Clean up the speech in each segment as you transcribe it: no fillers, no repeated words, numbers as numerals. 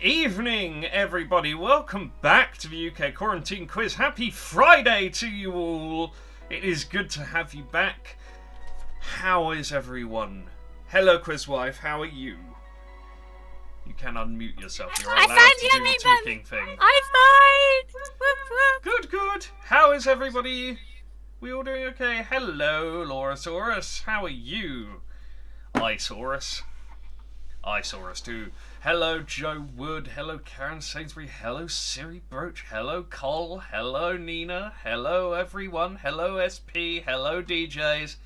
Evening, everybody. Welcome back to the UK Quarantine Quiz. Happy Friday to you all. It is good to have you back. How is everyone? Hello, Quizwife. How are you? You can unmute yourself. You're allowed to do the talking thing. I'm fine. Good, good. How is everybody? We all doing okay? Hello, Laurasaurus. How are you? Isaurus too. Hello, Joe Wood. Hello, Karen Sainsbury. Hello, Siri Broach. Hello, Cole. Hello, Nina. Hello, everyone. Hello, SP. Hello, DJs.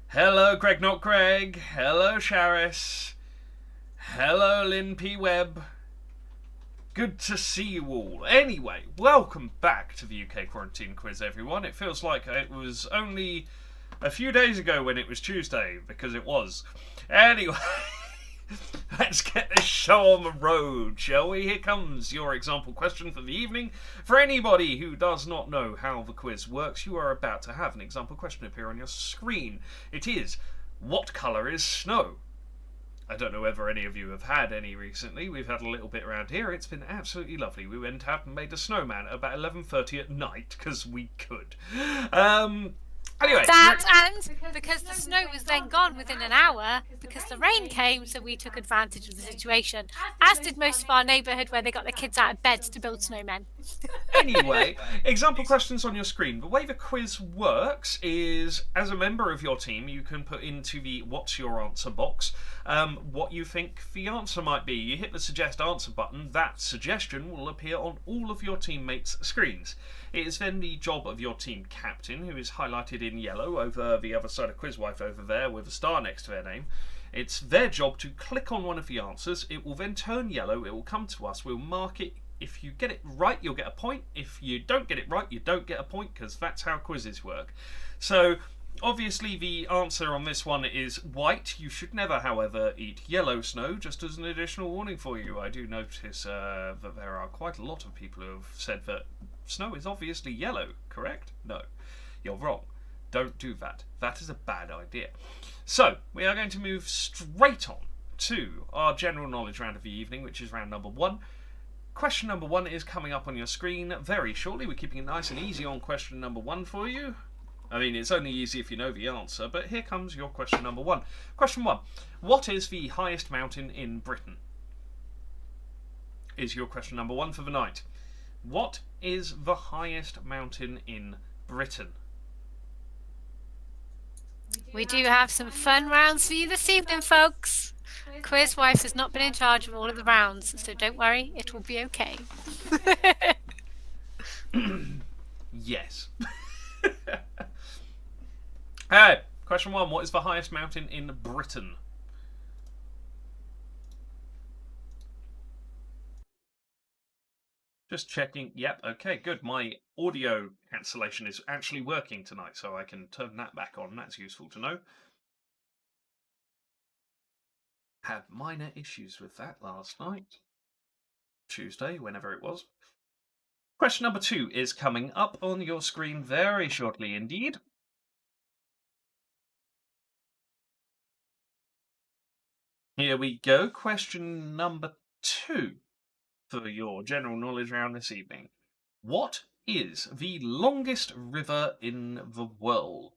Hello, Greg Not Greg. Hello, Charis. Hello, Lynn P. Webb. Good to see you all. Anyway, welcome back to the UK Quarantine Quiz, everyone. It feels like it was only a few days ago when it was Tuesday, because it was. Anyway, let's get this show on the road, shall we? Here comes your example question for the evening. For anybody who does not know how the quiz works, you are about to have an example question appear on your screen. It is, what colour is snow? I don't know whether any of you have had any recently. We've had a little bit around here. It's been absolutely lovely. We went out and made a snowman at about 11:30 at night because we could. Anyway, And because the snow was then gone within an hour, because the rain came, so we took advantage of the situation, as did most of our neighbourhood where they got their kids out of bed to build snowmen. Anyway, example questions on your screen. The way the quiz works is, as a member of your team, you can put into the what's your answer box what you think the answer might be. You hit the suggest answer button, that suggestion will appear on all of your teammates' screens. It is then the job of your team captain, who is highlighted in yellow over the other side of Quizwife over there with a star next to their name. It's their job to click on one of the answers. It will then turn yellow. It will come to us. We'll mark it. If you get it right, you'll get a point. If you don't get it right, you don't get a point, because that's how quizzes work. So, obviously, the answer on this one is white. You should never, however, eat yellow snow, just as an additional warning for you. I do notice that there are quite a lot of people who have said that snow is obviously yellow, correct? No, you're wrong. Don't do that. That is a bad idea. So, we are going to move straight on to our general knowledge round of the evening, which is round number 1. Question number 1 is coming up on your screen very shortly. We're keeping it nice and easy on question number 1 for you. I mean, it's only easy if you know the answer, but here comes your question number 1. Question 1. What is the highest mountain in Britain? Is your question number 1 for the night. What is the highest mountain in Britain? We do have some fun rounds for you this evening, folks. Quizwife has not been in charge of all of the rounds, so don't worry, it will be okay. Yes. Hey, question 1. What is the highest mountain in Britain? Just checking. Yep, okay, good. My audio cancellation is actually working tonight, so I can turn that back on. That's useful to know. Had minor issues with that last night. Tuesday, whenever it was. Question number 2 is coming up on your screen very shortly indeed. Here we go. Question number 2 for your general knowledge round this evening. What is the longest river in the world?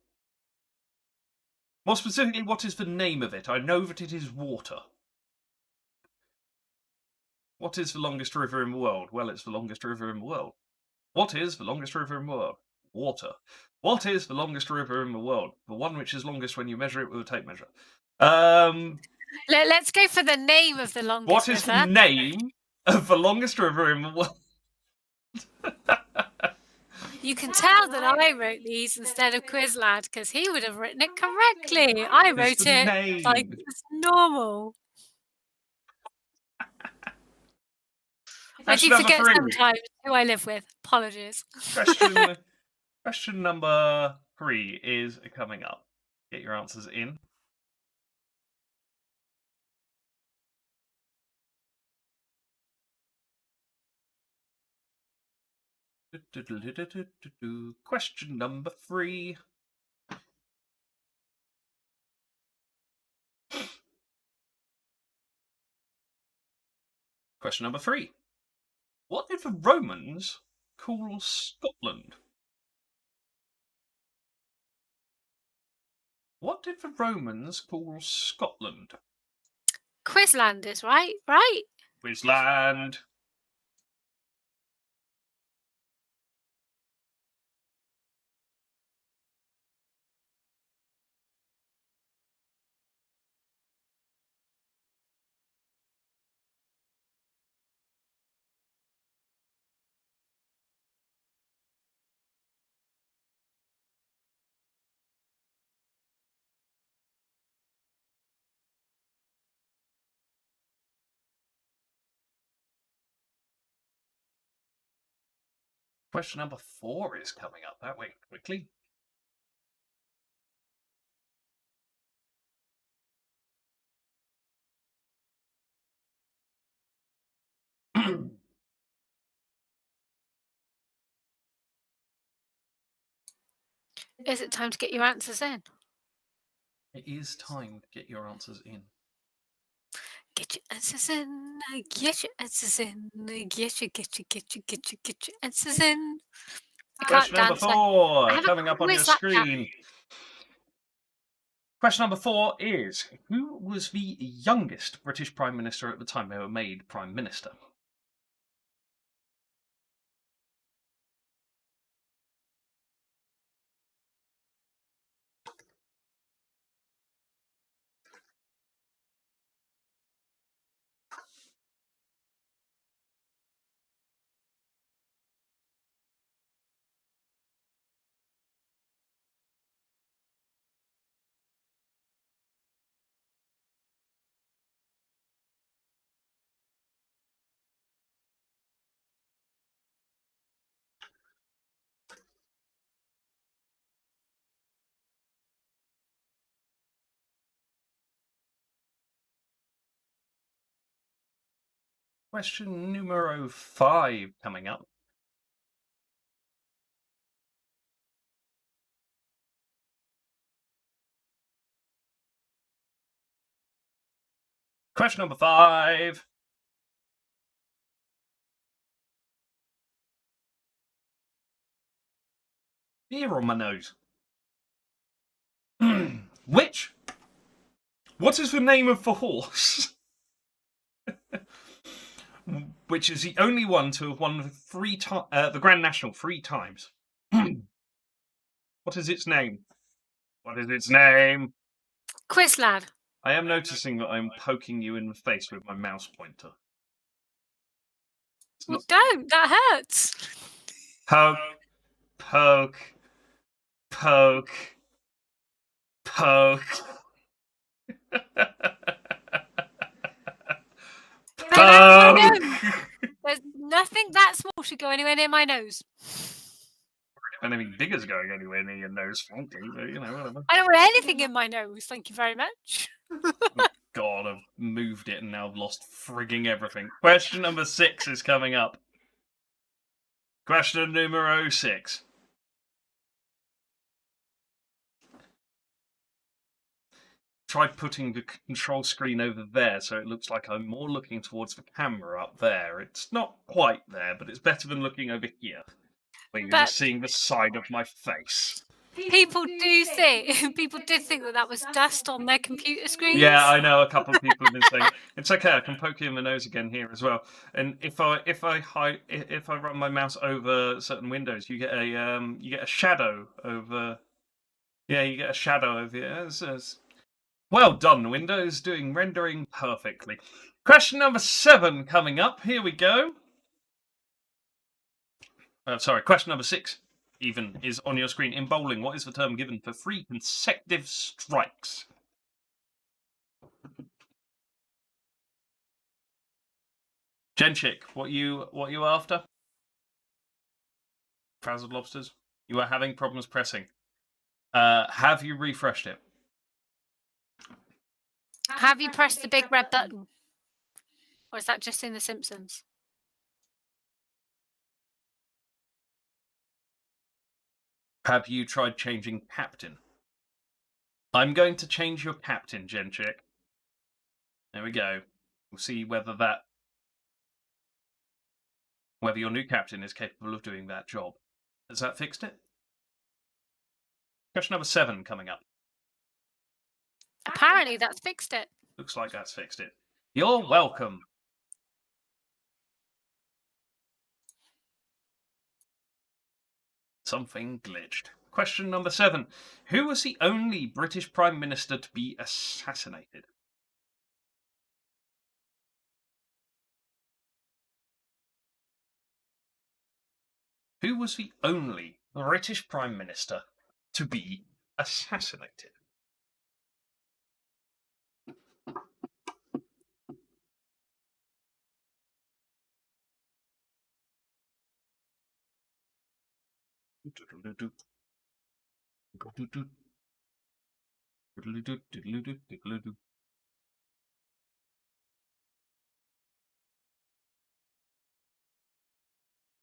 More specifically, what is the name of it? I know that it is water. What is the longest river in the world? Well, it's the longest river in the world. What is the longest river in the world? Water. What is the longest river in the world? The one which is longest when you measure it with a tape measure. Let's go for the name of the longest river. What is the name of the longest river in the world? You can tell that I wrote these instead of Quizlad, because he would have written it correctly. I wrote it like it's normal. I do forget sometimes who I live with. Apologies. Question number 3 is coming up. Get your answers in. Question number 3. Question number 3. What did the Romans call Scotland? What did the Romans call Scotland? Quizlanders, right? Right? Quizland. Question number 4 is coming up. That went quickly. Is it time to get your answers in? It is time to get your answers in. Get your answers in. Get your answers in. Get your answers in. I can't Question number dance. 4 I have a coming up on your quiz like that. screen. Question number 4 is, who was the youngest British Prime Minister at the time they were made Prime Minister? Question numero 5 coming up. Question number 5. Ear on my nose. What is the name of the horse? Which is the only one to have won the Grand National 3 times. What is its name? What is its name? Quiz lad. I am noticing that I'm poking you in the face with my mouse pointer. Well, don't. That hurts. Poke, poke, poke, poke. Poke. There's nothing that small should go anywhere near my nose. Anything big is going anywhere near your nose, frankly, but whatever. I don't want anything in my nose. Thank you very much. God, I've moved it and now I've lost frigging everything. Question number 6 is coming up. Question numero 6. Try putting the control screen over there so it looks like I'm more looking towards the camera up there. It's not quite there, but it's better than looking over here, where you're just seeing the side of my face. People did think that was dust on their computer screens. Yeah, I know. A couple of people have been saying it's okay. I can poke you in the nose again here as well. And if I run my mouse over certain windows, you get a shadow over. Yeah, you get a shadow over here. Well done, Windows, doing rendering perfectly. Question number 7 coming up. Here we go. Question number 6 even is on your screen. In bowling, what is the term given for 3 consecutive strikes? Genchik, what you after? Frazzled Lobsters? You are having problems pressing. Have you refreshed it? Have you pressed the big red button? Or is that just in The Simpsons? Have you tried changing captain? I'm going to change your captain, Genchik. There we go. We'll see whether that Whether your new captain is capable of doing that job. Has that fixed it? Question number 7 coming up. Apparently, that's fixed it. Looks like that's fixed it. You're welcome. Something glitched. Question number 7. Who was the only British Prime Minister to be assassinated? Who was the only British Prime Minister to be assassinated?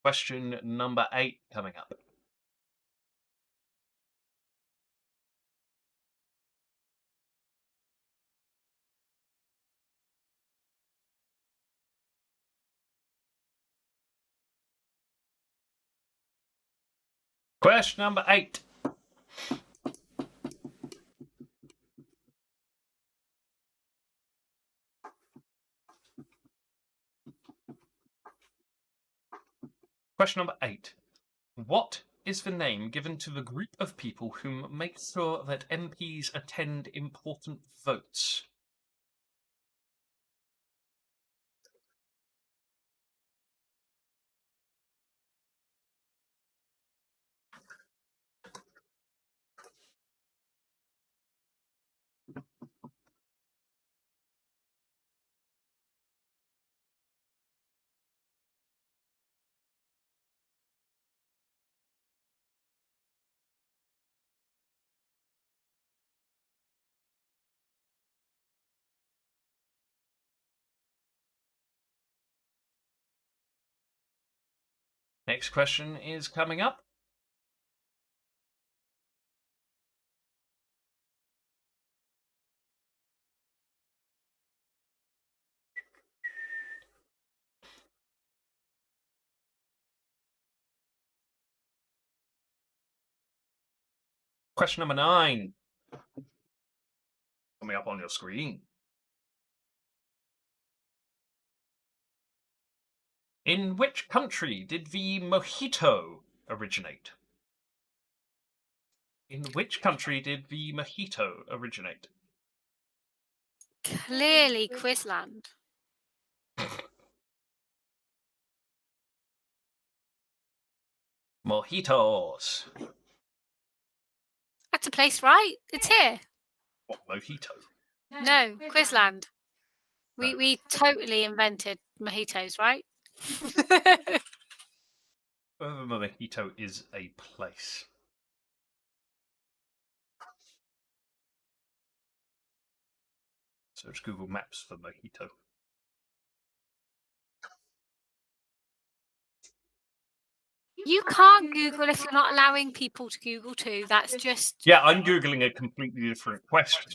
Question number 8 coming up. Question number 8. Question number 8. What is the name given to the group of people who make sure that MPs attend important votes? Next question is coming up. Question number 9. Coming up on your screen. In which country did the mojito originate? In which country did the mojito originate? Clearly, Quizland. Mojitos. That's a place, right? It's here. What mojito? No, Quizland. We totally invented mojitos, right? Whether mojito is a place. Search Google Maps for mojito. You can't Google if you're not allowing people to Google too. That's just... Yeah, I'm Googling a completely different question.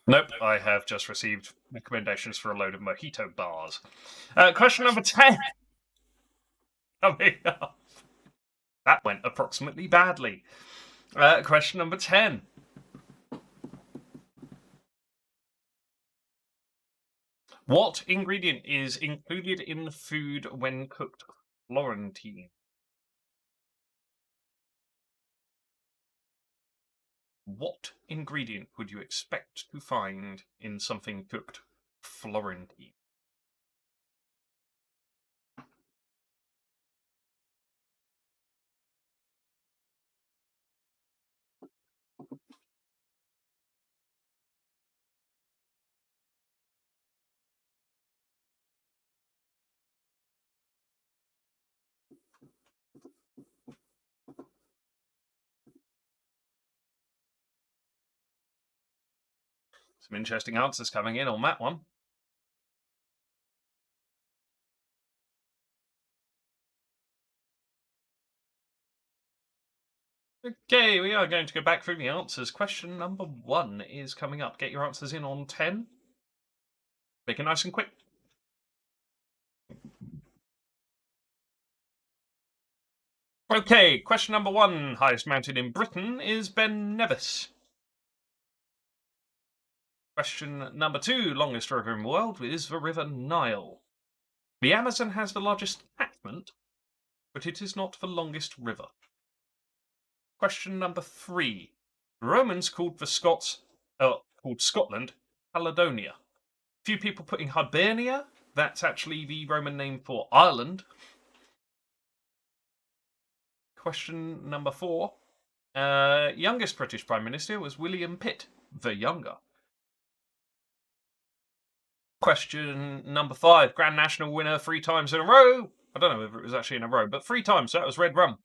Nope, I have just received recommendations for a load of mojito bars. Question number 10. Coming up. That went approximately badly. Question number 10. What ingredient is included in the food when cooked Florentine? What ingredient would you expect to find in something cooked Florentine? Some interesting answers coming in on that one. Okay, we are going to go back through the answers. Question number 1 is coming up. Get your answers in on 10. Make it nice and quick. Okay, question number 1. Highest mountain in Britain is Ben Nevis. Question number 2. Longest river in the world is the River Nile. The Amazon has the largest catchment, but it is not the longest river. Question number 3. The Romans called Scotland Caledonia. Few people putting Hibernia. That's actually the Roman name for Ireland. Question number 4. Youngest British Prime Minister was William Pitt, the Younger. Question number 5. Grand National winner 3 times in a row. I don't know if it was actually in a row, but 3 times, so that was Red Rum.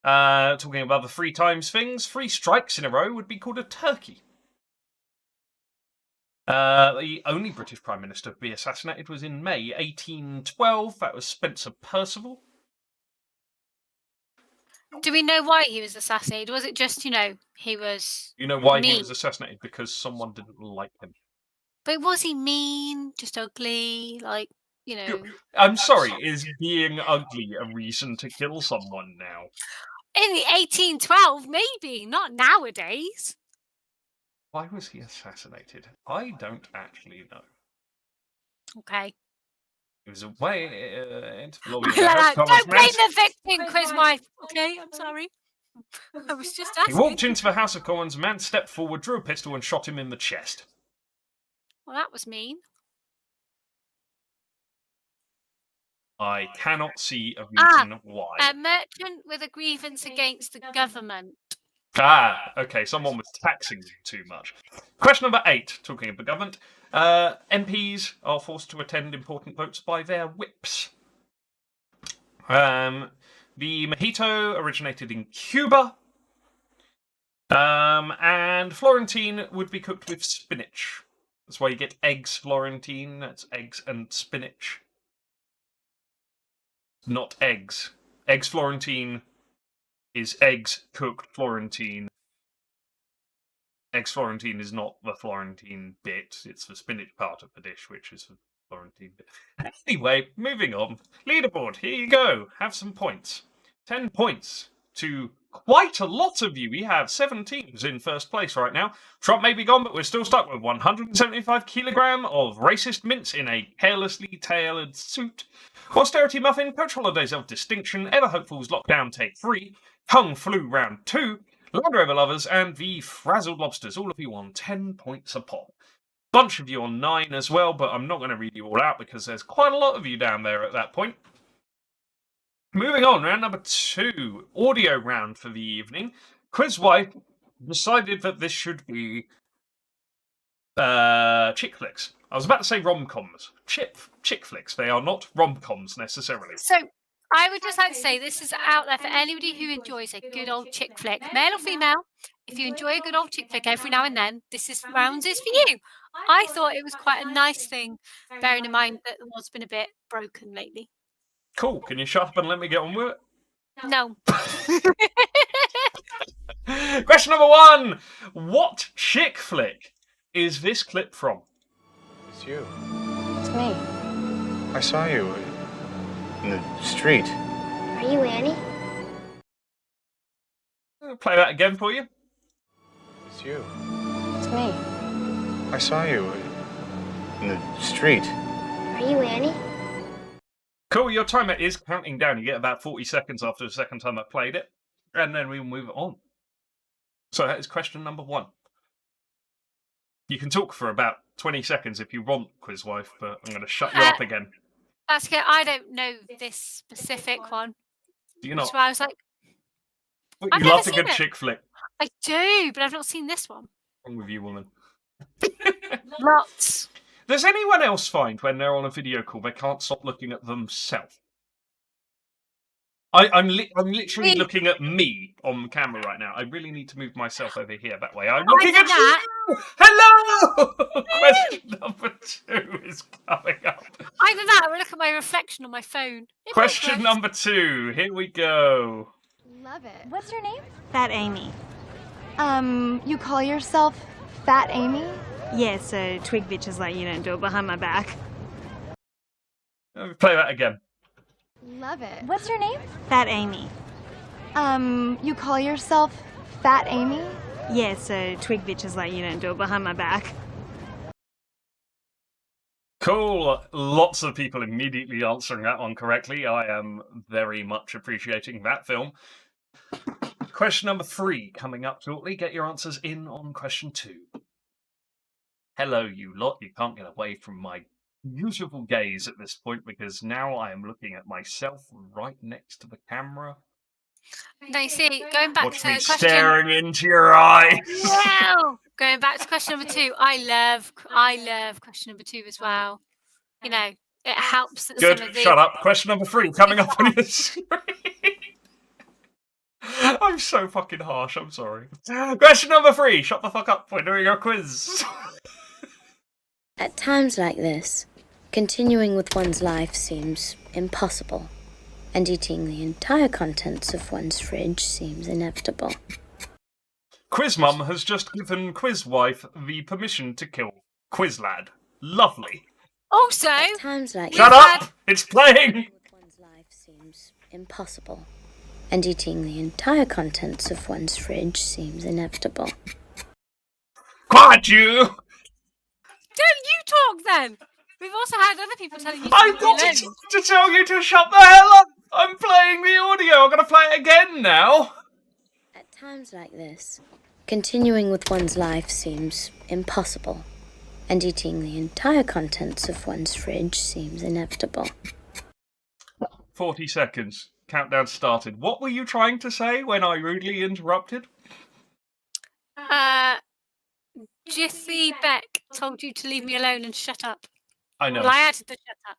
Talking about the 3 times things, 3 strikes in a row would be called a turkey. The only British Prime Minister to be assassinated was in May 1812. That was Spencer Perceval. Do we know why he was assassinated? Was it just, he was You know why he mean? was assassinated? Because someone didn't like him. But was he mean? Just ugly? I'm sorry, is being ugly a reason to kill someone now? In the 1812, maybe. Not nowadays. Why was he assassinated? I don't actually know. Okay. It was a way into the lobby of Don't the House of Commons. blame the victim, quiz wife. Okay, I'm sorry. I was just He asking. walked into the House of Commons, a man stepped forward, drew a pistol and shot him in the chest. Well, that was mean. I cannot see a reason why. A merchant with a grievance against the government. Okay, someone was taxing you too much. Question number 8, talking of the government. MPs are forced to attend important votes by their whips. The mojito originated in Cuba. And Florentine would be cooked with spinach. That's why you get eggs Florentine. That's eggs and spinach. Not eggs. Eggs Florentine is eggs cooked Florentine. Eggs Florentine is not the Florentine bit. It's the spinach part of the dish, which is the Florentine bit. Anyway, moving on. Leaderboard, here you go. Have some points. 10 points to quite a lot of you. We have 7 teams in first place right now. Trump may be gone, but we're still stuck with 175 kilogram of racist mince in a carelessly tailored suit. Austerity Muffin, Coach Holidays of Distinction, Ever Hopefuls Lockdown Take 3, Kung Flu Round 2, Land Rover Lovers, and the Frazzled Lobsters, all of you on 10 points a pop. Bunch of you on 9 as well, but I'm not going to read you all out because there's quite a lot of you down there at that point. Moving on, round number 2, audio round for the evening. Quizwife decided that this should be chick flicks. I was about to say rom-coms. Chick flicks. They are not rom-coms necessarily. So, I would just like to say this is out there for anybody who enjoys a good old chick flick, male or female. If you enjoy a good old chick flick every now and then, this round is for you. I thought it was quite a nice thing, bearing in mind that the world's been a bit broken lately. Cool. Can you shut up and let me get on with it? No. Question number 1. What chick flick is this clip from? It's you. It's me. I saw you in the street. Are you Annie? I'll play that again for you. It's you. It's me. I saw you in the street. Are you Annie? Cool, your timer is counting down. You get about 40 seconds after the second time I played it. And then we move on. So that is question number 1. You can talk for about 20 seconds if you want, Quizwife, but I'm going to shut you up again. That's good. I don't know this specific one. Do you not? That's why I was like, You I've love never a good seen it. chick flick. I do, but I've not seen this one. What's wrong with you, woman? Lots. Does anyone else find when they're on a video call they can't stop looking at themselves? I'm literally looking at me on camera right now. I really need to move myself over here that way. I'm looking at you! Hello! Question number 2 is coming up. Either that or look at my reflection on my phone. Question number 2. Here we go. Love it. What's your name? Fat Amy. You call yourself Fat Amy? Yeah, so twig bitches like you don't do it behind my back. Let me play that again. Love it. What's your name? Fat Amy. You call yourself Fat Amy? Yeah, so twig bitches like you don't do it behind my back. Cool. Lots of people immediately answering that one correctly. I am very much appreciating that film. Question number 3 coming up shortly. Get your answers in on question 2. Hello, you lot. You can't get away from my beautiful gaze at this point because now I am looking at myself right next to the camera. No, you see, going back Watch to me question. staring into your eyes. Wow! Going back to question number 2, I love question number 2 as well. You know, it helps that Good. some of the. Shut up. Question number 3 coming up on your screen. I'm so fucking harsh. I'm sorry. Question number 3. Shut the fuck up. We're doing a quiz. At times like this, continuing with one's life seems impossible, and eating the entire contents of one's fridge seems inevitable. Quiz Mum has just given Quiz Wife the permission to kill Quiz Lad. Lovely. Also, At times like Shut this, up! It's playing! with one's life seems impossible, and eating the entire contents of one's fridge seems inevitable. Quiet you! don't you talk then. We've also had other people telling you to I've leave got me alone. to tell you to shut the hell up! I'm playing the audio. I'm going to play it again now. At times like this, continuing with one's life seems impossible, and eating the entire contents of one's fridge seems inevitable. 40 seconds. Countdown started. What were you trying to say when I rudely interrupted? Jiffy Beck told you to leave me alone and shut up. I know. Well, I added the shut up.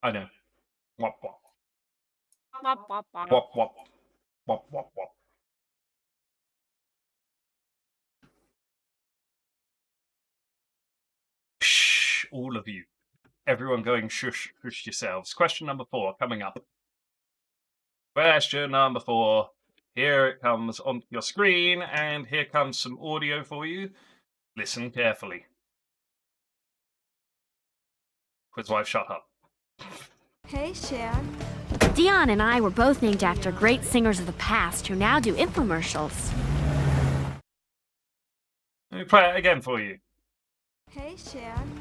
I know. Wop wop. Wop, wop, wop. Wop wop. Wop wop wop. Shh, all of you. Everyone going shush, shush yourselves. Question number 4 coming up. Question number 4. Here it comes on your screen, and here comes some audio for you. Listen carefully. Quiz wife, shut up. Hey, Sharon. Dion and I were both named after great singers of the past who now do infomercials. Let me play it again for you. Hey, Sharon.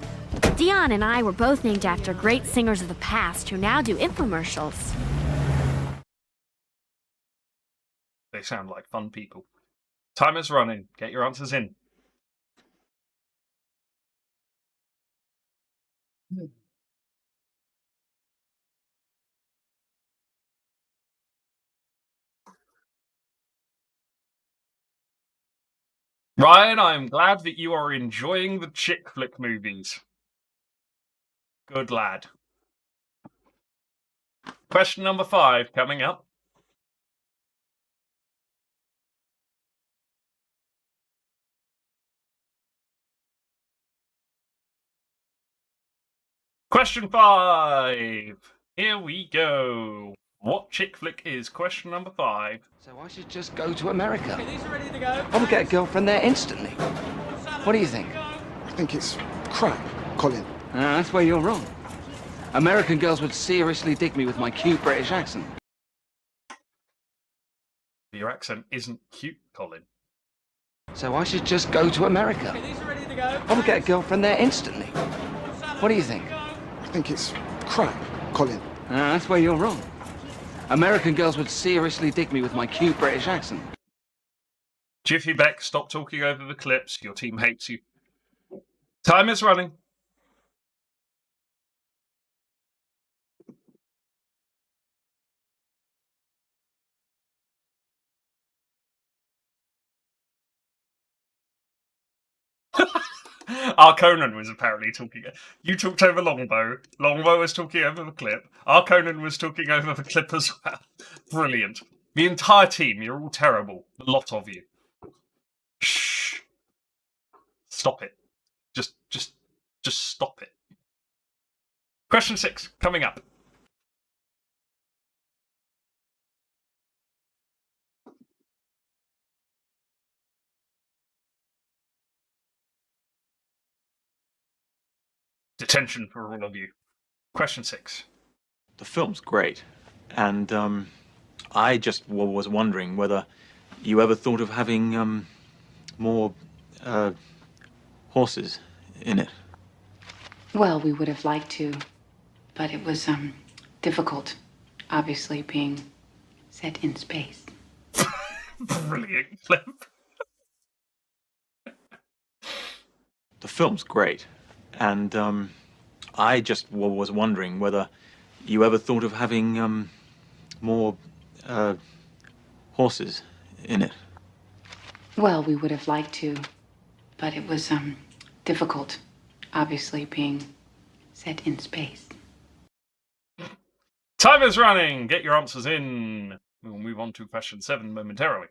Dion and I were both named after great singers of the past who now do infomercials. They sound like fun people. Time is running. Get your answers in. Ryan, I'm glad that you are enjoying the chick flick movies. Good lad. Question number 5 coming up. Question 5. Here we go. What chick flick is question number 5? So I should just go to America. Okay, these are ready to go. I would get a girlfriend there instantly. What do you think? I think it's crap, Colin. That's where you're wrong. American girls would seriously dig me with my cute British accent. Your accent isn't cute, Colin. So I should just go to America. Okay, these are ready to go. I would get a girlfriend there instantly. What do you think? I think it's crap, Colin. That's where you're wrong. American girls would seriously dig me with my cute British accent. Jiffy Beck, stop talking over the clips. Your team hates you. Time is running. Our Conan was apparently talking. You talked over Longbow. Longbow was talking over the clip. Our Conan was talking over the clip as well. Brilliant. The entire team, you're all terrible. A lot of you. Shh. Stop it. Just stop it. Question 6, coming up. Detention for all of you. Question 6. The film's great, and I just was wondering whether you ever thought of having more horses in it. Well, we would have liked to, but it was difficult, obviously being set in space. Brilliant clip. The film's great, and I just was wondering whether you ever thought of having more horses in it. Well, we would have liked to, but it was difficult, obviously being set in space. Time is running. Get your answers in. We'll move on to question 7 momentarily.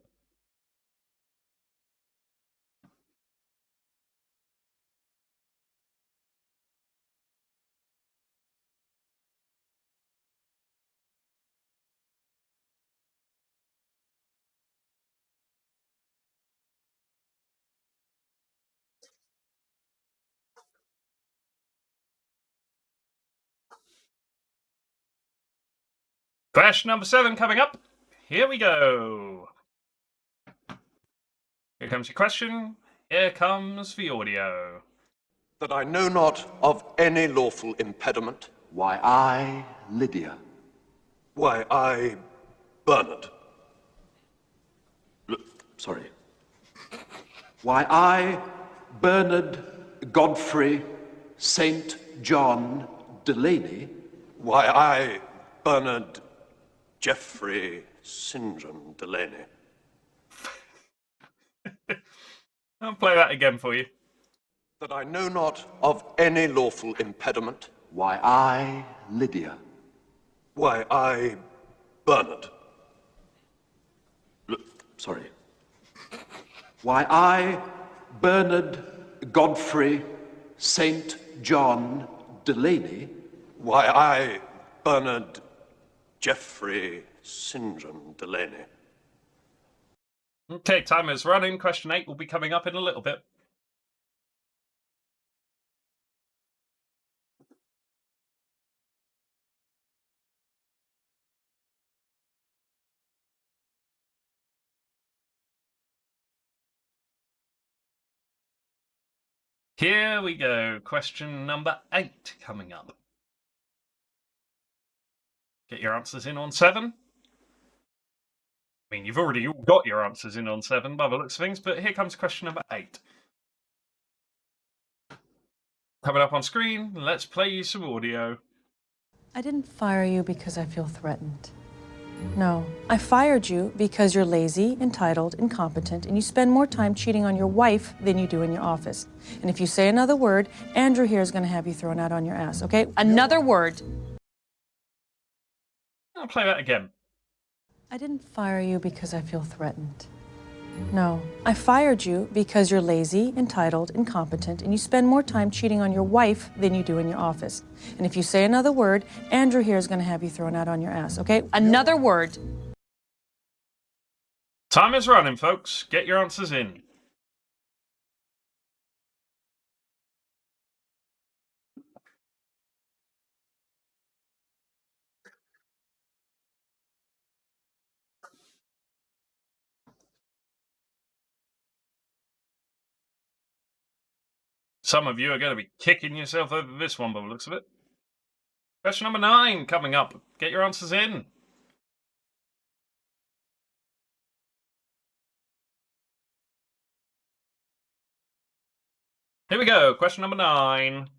Question number 7 coming up. Here we go. Here comes your question. Here comes the audio. That I know not of any lawful impediment. Why, I, Lydia. Why, I, Bernard. Sorry. Why, I, Bernard Godfrey Saint John Delaney. Why, I, Bernard Geoffrey Syndrome Delaney. I'll play that again for you. That I know not of any lawful impediment. Why, I, Lydia. Why, I, Bernard. Sorry. Why, I, Bernard Godfrey Saint John Delaney. Why, I, Bernard Geoffrey Syndrome Delaney. Okay, time is running. Question 8 will be coming up in a little bit. Here we go. Question number 8 coming up. Get your answers in on 7. I mean, you've already got your answers in on 7 by the looks of things, but here comes question number 8. Coming up on screen, let's play you some audio. I didn't fire you because I feel threatened. No, I fired you because you're lazy, entitled, incompetent, and you spend more time cheating on your wife than you do in your office. And if you say another word, Andrew here is going to have you thrown out on your ass, okay? Another word. I'll play that again. I didn't fire you because I feel threatened. No, I fired you because you're lazy, entitled, incompetent, and you spend more time cheating on your wife than you do in your office. And if you say another word, Andrew here is going to have you thrown out on your ass, okay? Another word. Time is running, folks. Get your answers in. Some of you are going to be kicking yourself over this one by the looks of it. Question number 9 coming up. Get your answers in. Here we go. Question number 9.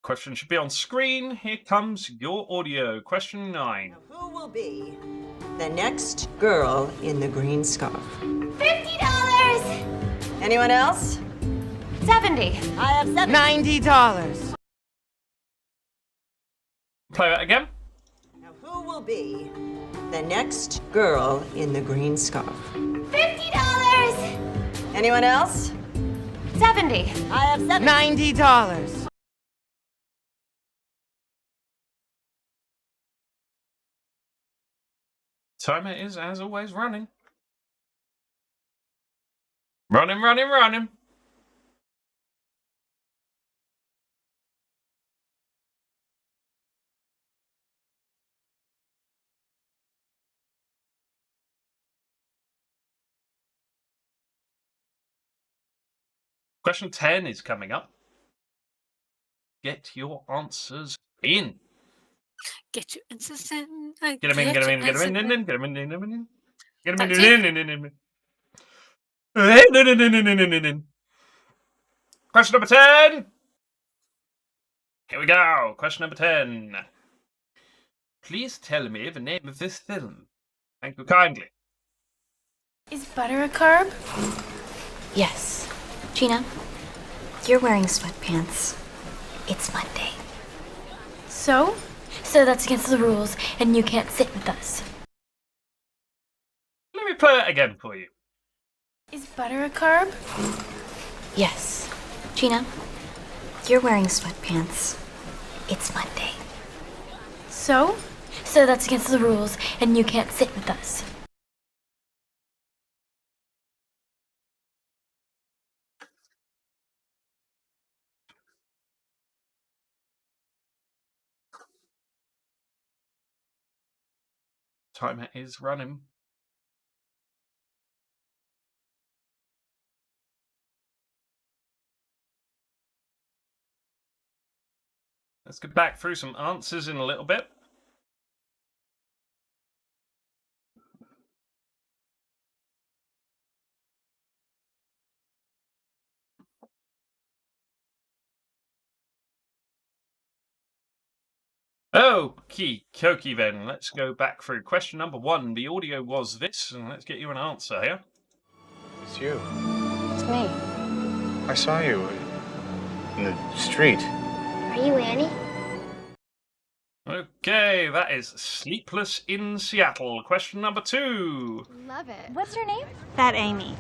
Question should be on screen. Here comes your audio. Question 9. Now, who will be the next girl in the green scarf? $50! Anyone else? 70. I have $90. Play that again. Now, who will be the next girl in the green scarf? $50! Anyone else? 70. I have $90. Timer is, as always, running. Running, running, running. Question 10 is coming up. Get your answers in. Get your answers in. Get them in, get them in, get them in, get them in, get them in, get them in. Get them in. Question number 10. Here we go. Question number 10. Please tell me the name of this film. Thank you kindly. Is butter a carb? Yes. Gina, you're wearing sweatpants. It's Monday. So? So that's against the rules, and you can't sit with us. Let me play it again for you. Is butter a carb? Yes. Gina, you're wearing sweatpants. It's Monday. So? So that's against the rules, and you can't sit with us. Timer is running. Let's get back through some answers in a little bit. Okey-dokey then. Let's go back through. Question number 1. The audio was this, and let's get you an answer here. It's you. It's me. I saw you in the street. Are you Annie? Okay, that is Sleepless in Seattle. Question number 2. Love it. What's your name? Fat Amy.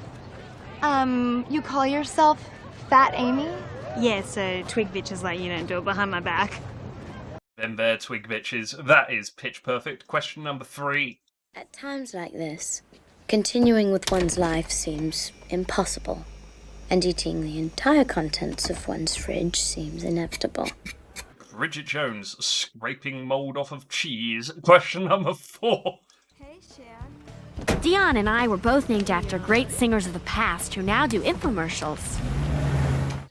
You call yourself Fat Amy? Yeah, so twig bitches like you don't do it behind my back. Then there, twig bitches. That is pitch perfect. Question number 3. At times like this, continuing with one's life seems impossible, and eating the entire contents of one's fridge seems inevitable. Bridget Jones scraping mold off of cheese. Question number 4. Hey, Shan. Dion and I were both named after great singers of the past who now do infomercials.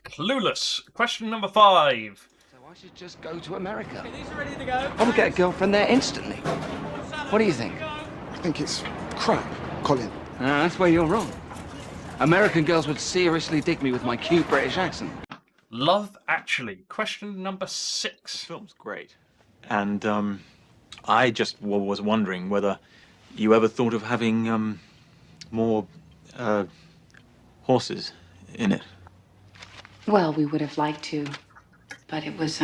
Clueless. Question number 5. So I should just go to America. Okay, these are ready to go. I would get a girlfriend there instantly. What do you think? I think it's crap, Colin. That's where you're wrong. American girls would seriously dig me with my cute British accent. Love Actually. Question number 6. The film's great. And I just was wondering whether you ever thought of having more horses in it. Well, we would have liked to, but it was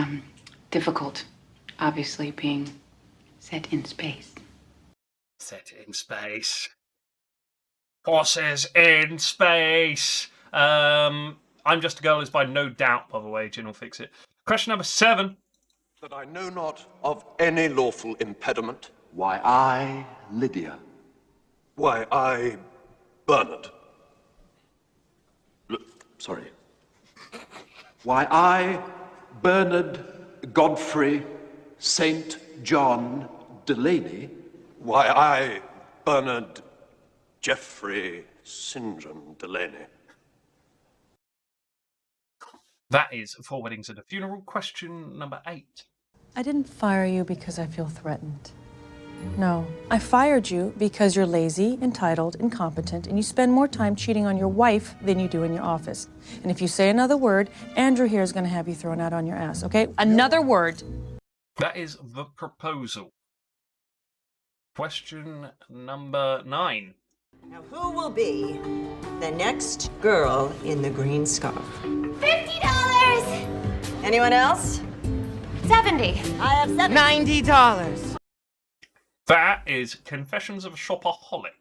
difficult, obviously being set in space. Set in space. Horses in space. I'm Just a Girl is by No Doubt, by the way. Jin will fix it. Question number 7. That I know not of any lawful impediment. Why, I, Lydia. Why, I, Bernard. Sorry. Why, I, Bernard Godfrey St. John Delaney. Why, I, Bernard Geoffrey Syndrome Delaney. That is Four Weddings and a Funeral. Question number 8. I didn't fire you because I feel threatened. No, I fired you because you're lazy, entitled, incompetent, and you spend more time cheating on your wife than you do in your office. And if you say another word, Andrew here is going to have you thrown out on your ass, okay? Another word. That is The Proposal. Question number 9. Now, who will be the next girl in the green scarf? $50! Anyone else? 70. I have 7. $90. That is Confessions of a Shopaholic.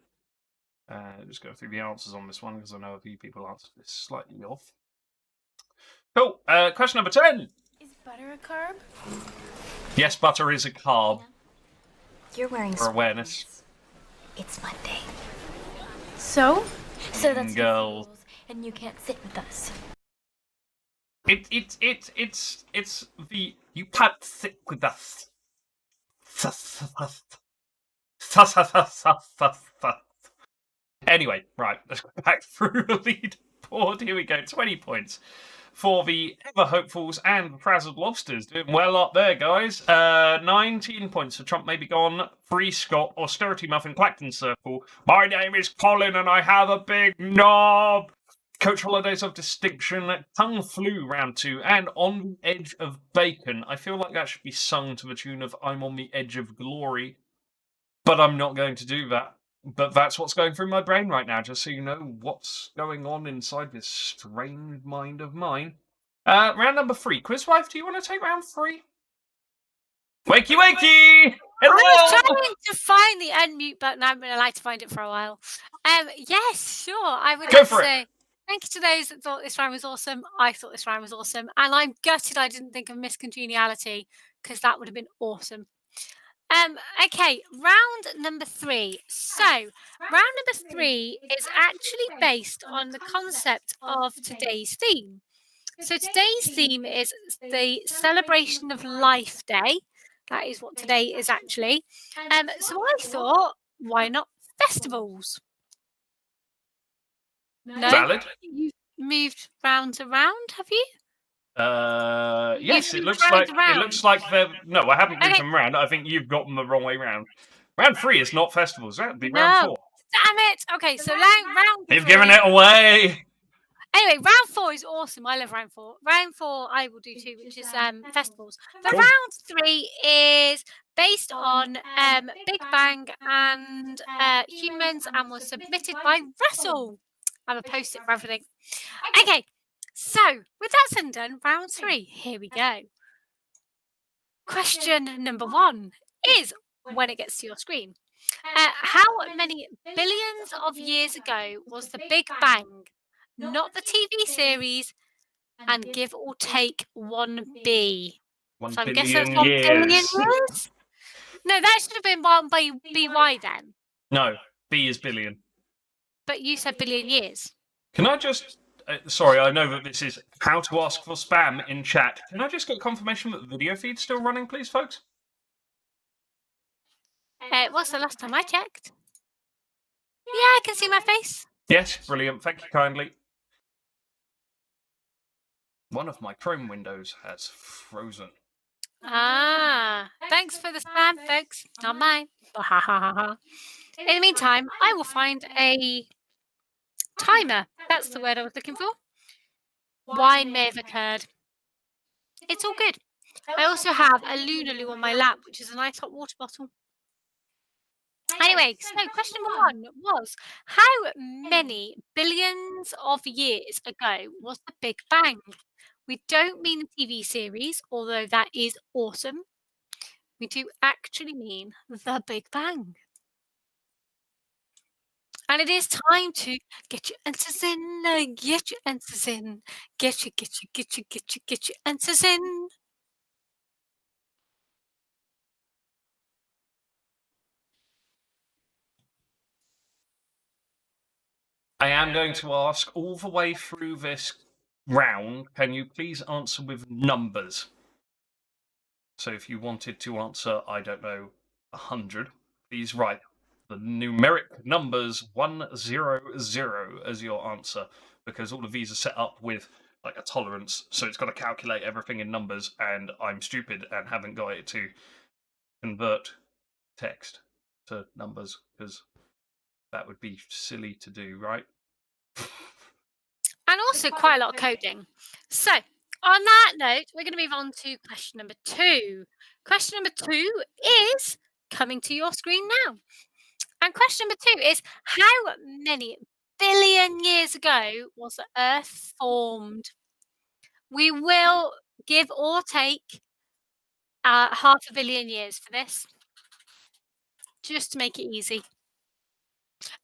Just go through the answers on this one because I know a few people answered this slightly off. Cool. Question number 10. Is butter a carb? Yes, butter is a carb. You're wearing For awareness. It's Monday. So? So that's Girl. rules, and you can't sit with us. It's the you can't sit with us. Anyway, right, let's go back through the lead board. Here we go, 20 points for the Ever Hopefuls and the Frazzled Lobsters. Doing well up there, guys. 19 points for Trump May Be Gone, Free Scott, Austerity Muffin, Clacton Circle. My name is Colin and I have a big knob. Coach Holidays of Distinction, Tongue Flew round 2, and On the Edge of Bacon. I feel like that should be sung to the tune of I'm on the Edge of Glory, but I'm not going to do that. But that's what's going through my brain right now, just so you know what's going on inside this strange mind of mine. Round number 3. Quizwife, do you want to take round 3? Wakey, wakey! I was Hello! trying to find the unmute button. I haven't been allowed to find it for a while. Yes, sure. I would Go like to for it. say thank you to those that thought this round was awesome. I thought this round was awesome. And I'm gutted I didn't think of Miss Congeniality, because that would have been awesome. Okay, round number 3. So, round number 3 is actually based on the concept of today's theme. So, today's theme is the Celebration of Life Day. That is what today is actually. So, I thought, why not festivals? No? Valid. You've moved round to round, have you? Yes, You've it moved looks round like they're. No, I haven't moved Okay. them round. I think you've got them the wrong way round. Round 3 is not festivals. That'd be round No. 4. Damn it! Okay, so round You've 3. given it away. Anyway, round 4 is awesome. I love round 4. Round 4 I will do too, which is festivals. But Cool. round 3 is based on Big Bang and humans, and was submitted by Russell. I have a post-it for everything. Okay, so with that said and done, round 3, here we go. Question number 1 is, when it gets to your screen, how many billions of years ago was the Big Bang? Not the TV series, and give or take 1B. 1 So I'm guessing that's billion 1 billion years. years? No, that should have been 1 by BY then. No, B is billion. But you said billion years. Can I just... sorry, I know that this is how to ask for spam in chat. Can I just get confirmation that the video feed's still running, please, folks? It was the last time I checked. Yeah, I can see my face. Yes, brilliant. Thank you kindly. One of my Chrome windows has frozen. Ah, thanks for the spam, folks. Not mine. In the meantime, I will find a timer. That's the word I was looking for. Wine may have occurred. It's all good. I also have a Lunaloo on my lap, which is a nice hot water bottle. Anyway, so question number 1 was, how many billions of years ago was the Big Bang? We don't mean the TV series, although that is awesome. We do actually mean the Big Bang. And it is time to get your answers in, get your answers in, get your answers in. I am going to ask all the way through this round, can you please answer with numbers? So if you wanted to answer, I don't know, 100, please write the numeric numbers 100 as your answer, because all of these are set up with like a tolerance, so it's got to calculate everything in numbers, and I'm stupid and haven't got it to convert text to numbers, because that would be silly to do, right? And also quite a lot of coding. So, on that note, we're going to move on to question number 2. Question number 2 is coming to your screen now. And question number 2 is, how many billion years ago was the Earth formed? We will give or take 500 million years for this, just to make it easy.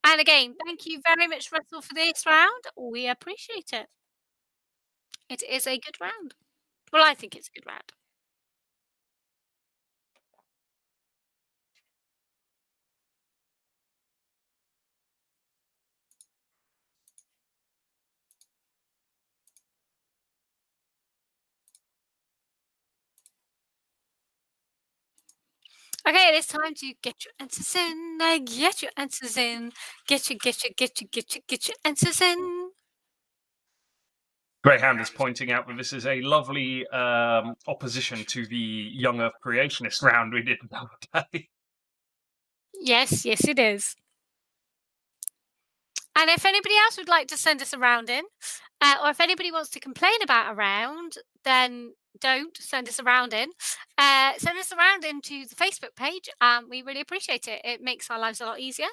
And again, thank you very much, Russell, for this round. We appreciate it. It is a good round. Well, I think it's a good round. Okay, it is time to get your answers in. Get your answers in. Get your answers in. Greyhound is pointing out that this is a lovely opposition to the young Earth creationist round we did the other day. Yes, yes, it is. And if anybody else would like to send us a round in, or if anybody wants to complain about a round, then don't send us a round in. Send us a round into the Facebook page. We really appreciate it. It makes our lives a lot easier.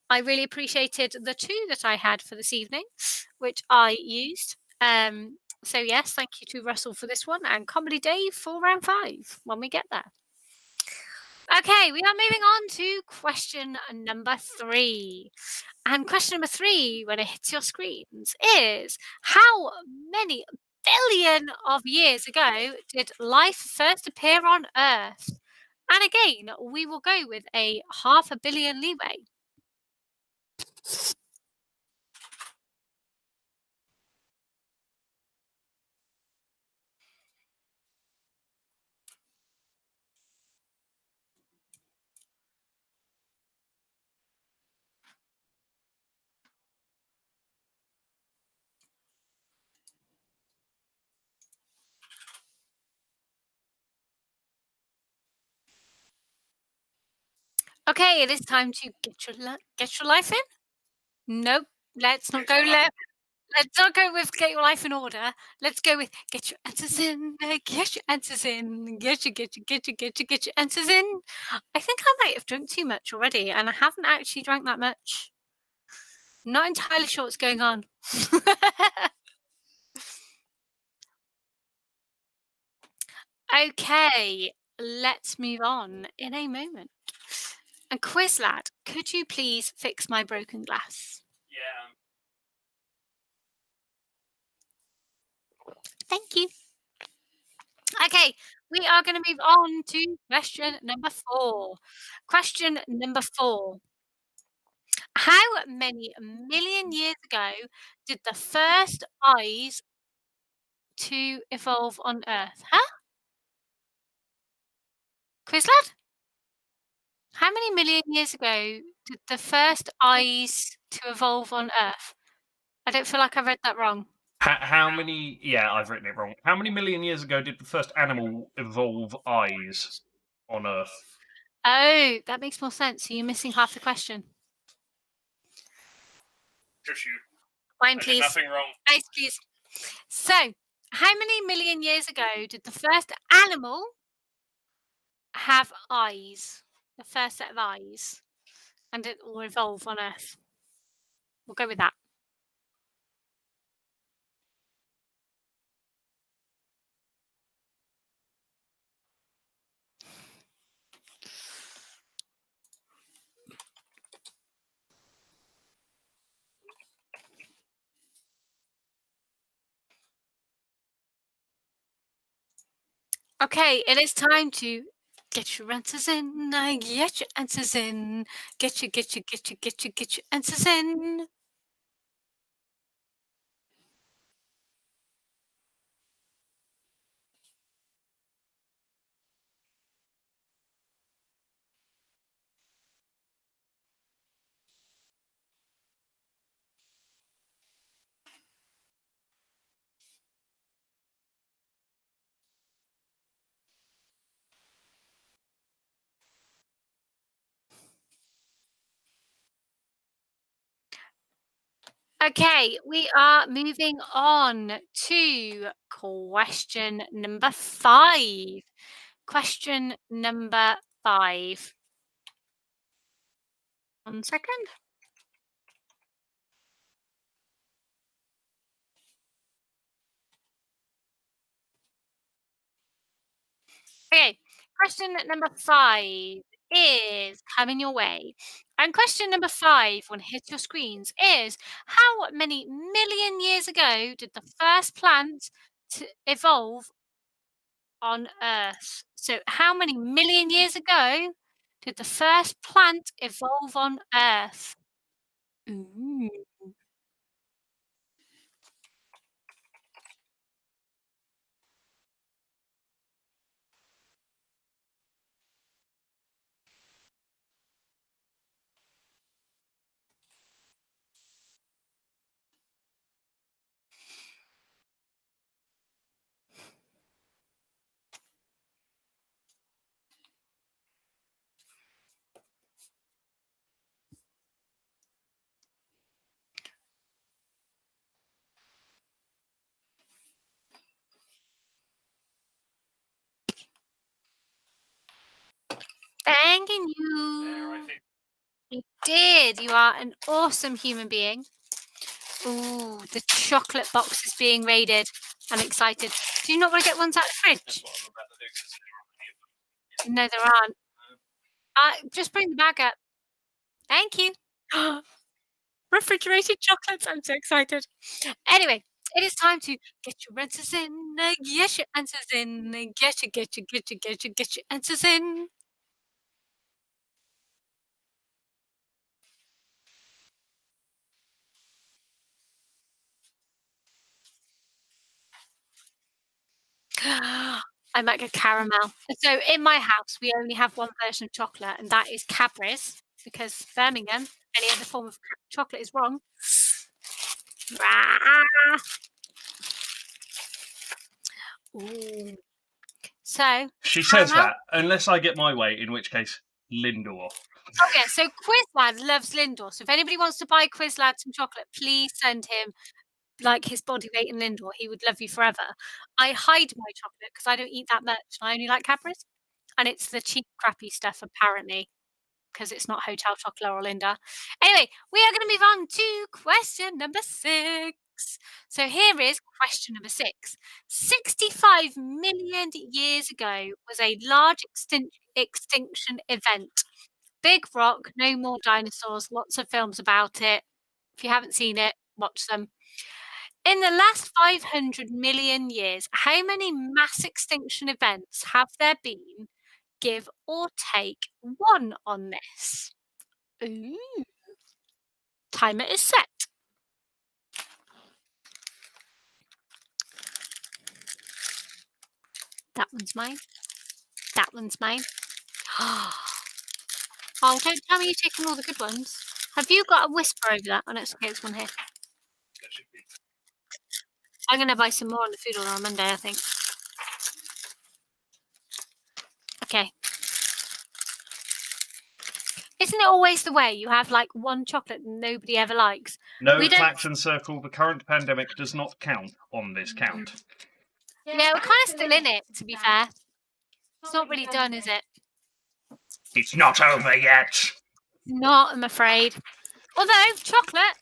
I really appreciated the 2 that I had for this evening, which I used. So yes, thank you to Russell for this one and Comedy Dave for round 5 when we get there. Okay, we are moving on to question number 3. And question number 3, when it hits your screens, is how many billion of years ago did life first appear on Earth? And again, we will go with a 500 million leeway. Okay, it is time to get your life in. Nope, let's not go left. Let's not go with get your life in order. Let's go with get your answers in. Get your answers in. Get your answers in. I think I might have drunk too much already, and I haven't actually drank that much. Not entirely sure what's going on. Okay, let's move on in a moment. And Quiz Lad, could you please fix my broken glass? Yeah. Thank you. Okay, we are going to move on to question number 4. Question number 4. How many million years ago did the first eyes to evolve on Earth? Huh? Quiz Lad? How many million years ago did the first eyes to evolve on Earth? I don't feel like I read that wrong. How many? Yeah, I've written it wrong. How many million years ago did the first animal evolve eyes on Earth? Oh, that makes more sense. So you're missing half the question. Just you. Fine, I did please. nothing wrong. Ice, please. So, how many million years ago did the first animal have eyes? The first set of eyes, and it will evolve on Earth. We'll go with that. Okay, it is time to get your answers in. Get your answers in. Get your answers in. Okay, we are moving on to question number 5. Question number 5. 1 second. Okay, question number 5 is coming your way. And question number 5, when it hits your screens, is how many million years ago did the first plant to evolve on Earth? So, how many million years ago did the first plant evolve on Earth? Ooh. did. You are an awesome human being. Ooh, the chocolate box is being raided. I'm excited. Do you not want to get ones out of the fridge? No, there aren't. Just bring the bag up. Thank you. Refrigerated chocolates. I'm so excited. Anyway, it is time to get your answers in. Get your answers in. Get your answers in. I might go caramel. So in my house, we only have one version of chocolate, and that is Cadbury's, because Birmingham, any other form of chocolate is wrong. Ooh. So She says caramel? that, unless I get my way, in which case, Lindor. Oh yeah, so Quizlad loves Lindor. So if anybody wants to buy Quizlad some chocolate, please send him like his body weight in Lindor. He would love you forever. I hide my chocolate because I don't eat that much. I only like Cadbury's, and it's the cheap, crappy stuff apparently, because it's not Hotel Chocolate or Linda. Anyway, we are going to move on to question number 6. So here is question number 6. 65 million years ago was a large extinction event. Big rock, no more dinosaurs, lots of films about it. If you haven't seen it, watch them. In the last 500 million years, how many mass extinction events have there been? Give or take 1 on this. Ooh. Timer is set. That one's mine. That one's mine. Oh, don't tell me you're taking all the good ones. Have you got a whisper over that? Oh, no, it's okay, there's one here. I'm going to buy some more on the food order on Monday, I think. Okay. Isn't it always the way? You have like one chocolate nobody ever likes. No, Clacton Circle, the current pandemic does not count on this count. Yeah, we're kind of still in it, to be fair. It's not really done, is it? It's not over yet. Not, I'm afraid. Although, chocolate,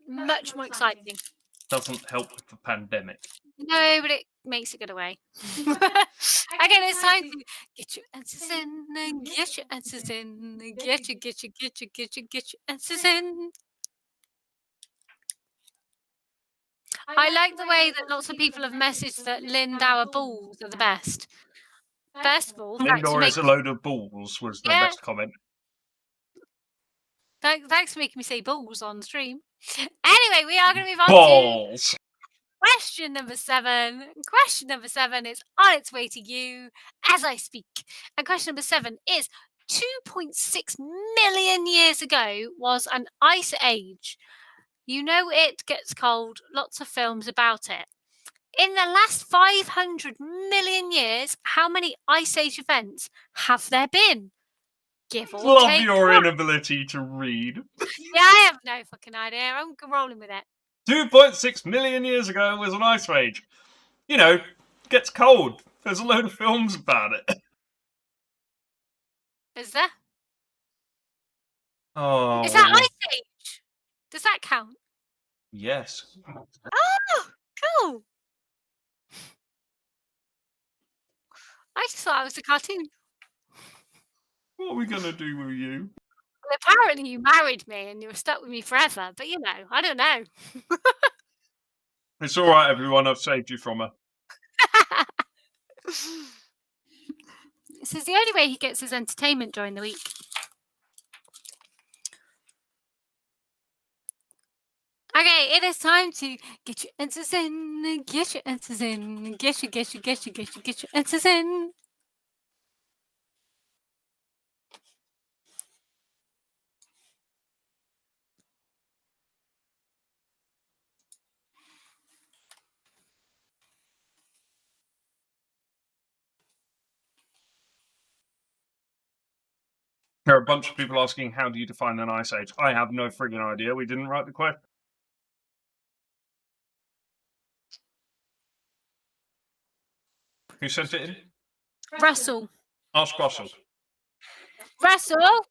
much more exciting. Doesn't help with the pandemic. No, but it makes it go away. Again, it's time to get your answers in, get your answers in, get your answers in. I like the way that lots of people have messaged that Lindauer balls are the best. First of all, Lindor is a load of balls, was the best comment. Thanks for making me say balls on stream. Anyway, we are going to move on balls. To question number 7. Question number 7 is on its way to you as I speak. And question number 7 is 2.6 million years ago was an ice age. You know it gets cold, lots of films about it. In the last 500 million years, how many ice age events have there been? Give or Love take your 1. inability to read. Yeah, I have no fucking idea. I'm rolling with it. 2.6 million years ago was an ice age. You know, gets cold. There's a load of films about it. Is there? Oh. Is that ice age? Does that count? Yes. Oh, cool. I just thought I was a cartoon. What are we going to do with you? Well, apparently you married me and you were stuck with me forever, but you know, I don't know. It's all right, everyone. I've saved you from her. This is the only way he gets his entertainment during the week. Okay, it is time to get your answers in, get your answers in, get your answers in. There are a bunch of people asking, how do you define an ice age? I have no friggin' idea. We didn't write the question. Who sent it in? Russell. Ask Russell. Russell,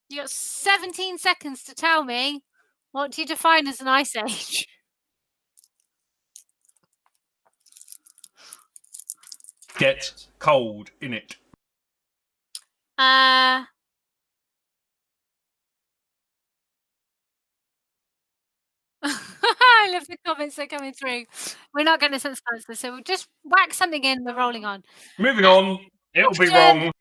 You got 17 seconds to tell me what do you define as an ice age? Get cold in it. I love the comments that are coming through. We're not getting a sense of answer, so we'll just whack something in. We're rolling on. Moving on. It'll be Question wrong.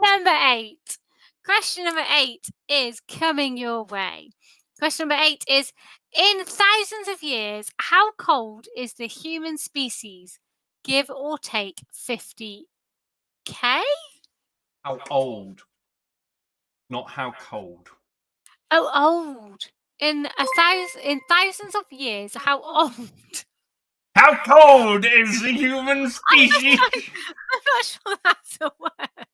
number 8. Question number 8 is coming your way. Question number 8 is, in thousands of years, how cold is the human species? Give or take 50K? How old? Not how cold. Oh, old. In thousands of years, how old? How cold is the human species? I'm not sure that's a word.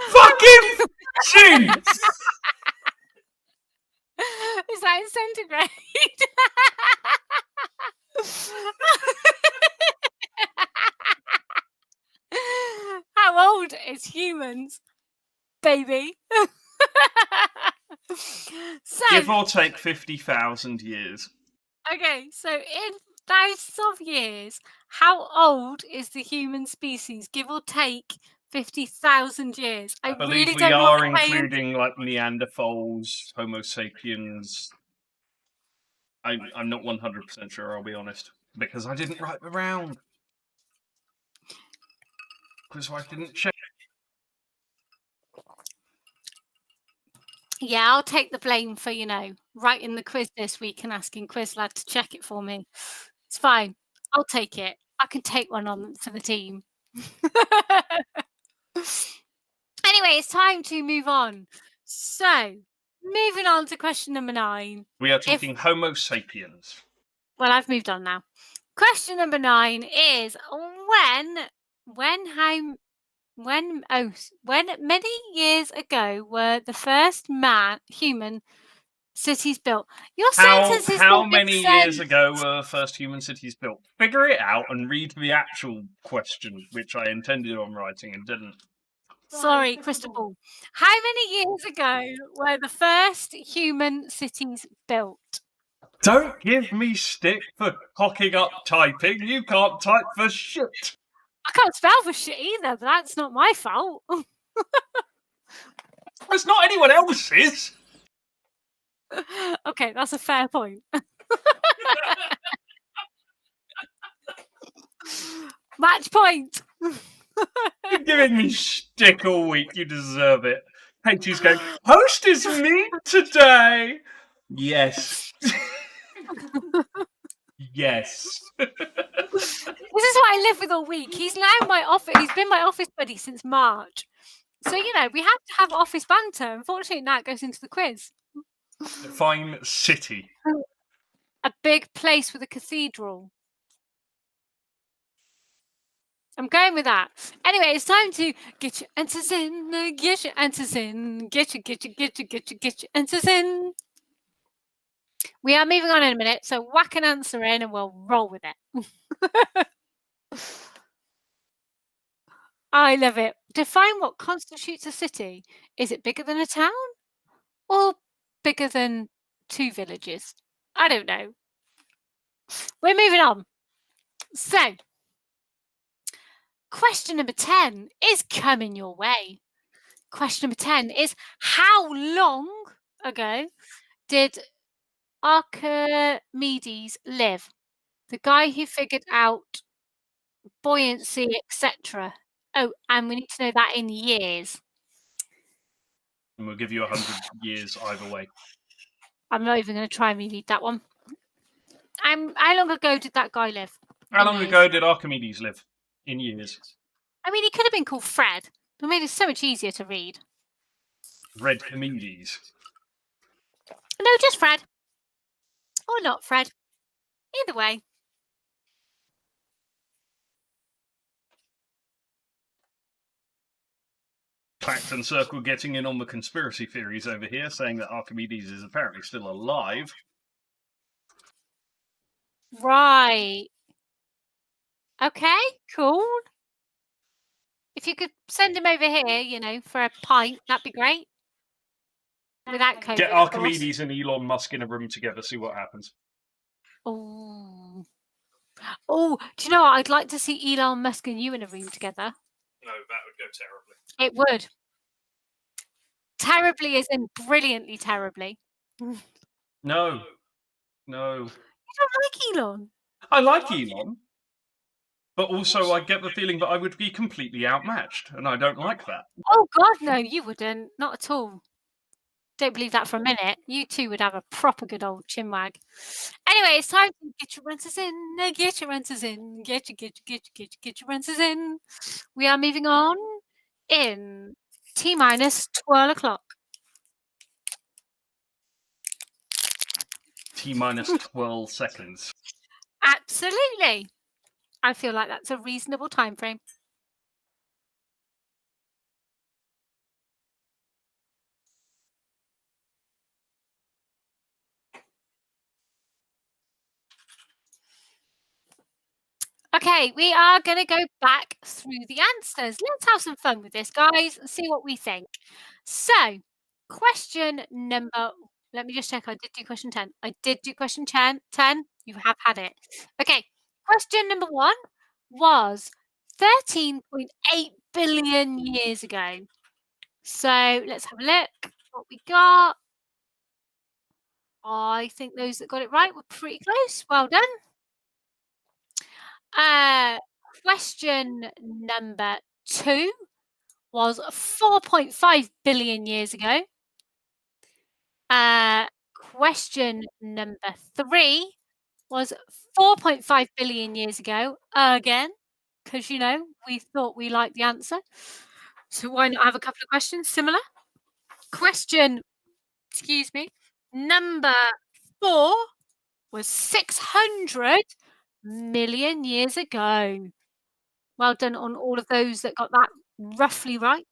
Fucking shit! Is that in centigrade? How old is humans, baby? So, give or take 50,000 years. Okay, so in thousands of years, how old is the human species? Give or take 50,000 years. I believe really we don't are want to pay including like Neanderthals, Homo sapiens. I'm not 100% sure, I'll be honest, because I didn't write the round. Because I didn't check. Yeah, I'll take the blame for, writing the quiz this week and asking Quizlad to check it for me. It's fine. I'll take it. I can take one on for the team. Anyway, it's time to move on. So, moving on to question number 9. We are talking Homo sapiens. Well, I've moved on now. Question number 9 is when many years ago were the first human cities built? Your sentence is How not making many sense. years ago were first human cities built? Figure it out and read the actual question, which I intended on writing and didn't. Sorry, crystal ball. How many years ago were the first human cities built? Don't give me stick for cocking up typing. You can't type for shit. I can't spell for shit either, but that's not my fault. It's not anyone else's. Okay, that's a fair point. Match point. You're giving me shtick all week. You deserve it. Katie's going, host is me today. Yes. Yes. This is what I live with all week. He's now my office. He's been my office buddy since March. So, we have to have office banter. Unfortunately, that goes into the quiz. Define city. A big place with a cathedral. I'm going with that. Anyway, it's time to get your answers in, get your answers in, get your answers in. We are moving on in a minute, so whack an answer in and we'll roll with it. I love it. Define what constitutes a city. Is it bigger than a town? Or bigger than 2 villages? I don't know. We're moving on. So, question number 10 is coming your way. Question number 10 is, how long ago did Archimedes live? The guy who figured out buoyancy, etc. Oh, and we need to know that in years. And we'll give you 100 years either way. I'm not even going to try and read that one. How long ago did that guy live? How long ago did Archimedes live? In years. I mean, he could have been called Fred, but made it so much easier to read. Red Archimedes. No, just Fred. Or not Fred. Either way. Clacton Circle getting in on the conspiracy theories over here, saying that Archimedes is apparently still alive. Right. Okay, cool. If you could send him over here, you know, for a pint, that'd be great. Without COVID, Get of course. Archimedes and Elon Musk in a room together, see what happens. Oh. Oh, do you know what? I'd like to see Elon Musk and you in a room together. No, that would go terribly. It would. Terribly as in brilliantly terribly. No. No. You don't like Elon? I like Elon. But also, I get the feeling that I would be completely outmatched, and I don't like that. Oh, God, no, you wouldn't. Not at all. Don't believe that for a minute. You two would have a proper good old chinwag. Anyway, it's time to get your renters in. Get your renters in. Get your renters in. We are moving on in T-minus 12 o'clock. T-minus 12 seconds. Absolutely. I feel like that's a reasonable time frame. Okay, we are going to go back through the answers. Let's have some fun with this, guys, and see what we think. So, question number... Let me just check. I did do question 10. I did do question 10. You have had it. Okay, question number 1 was 13.8 billion years ago. So, let's have a look what we got. I think those that got it right were pretty close. Well done. Question number 2 was 4.5 billion years ago. Question number 3 was 4.5 billion years ago again, because, you know, we thought we liked the answer. So why not have a couple of questions similar? Question, excuse me, number 4 was 600 million years ago. Well done on all of those that got that roughly right.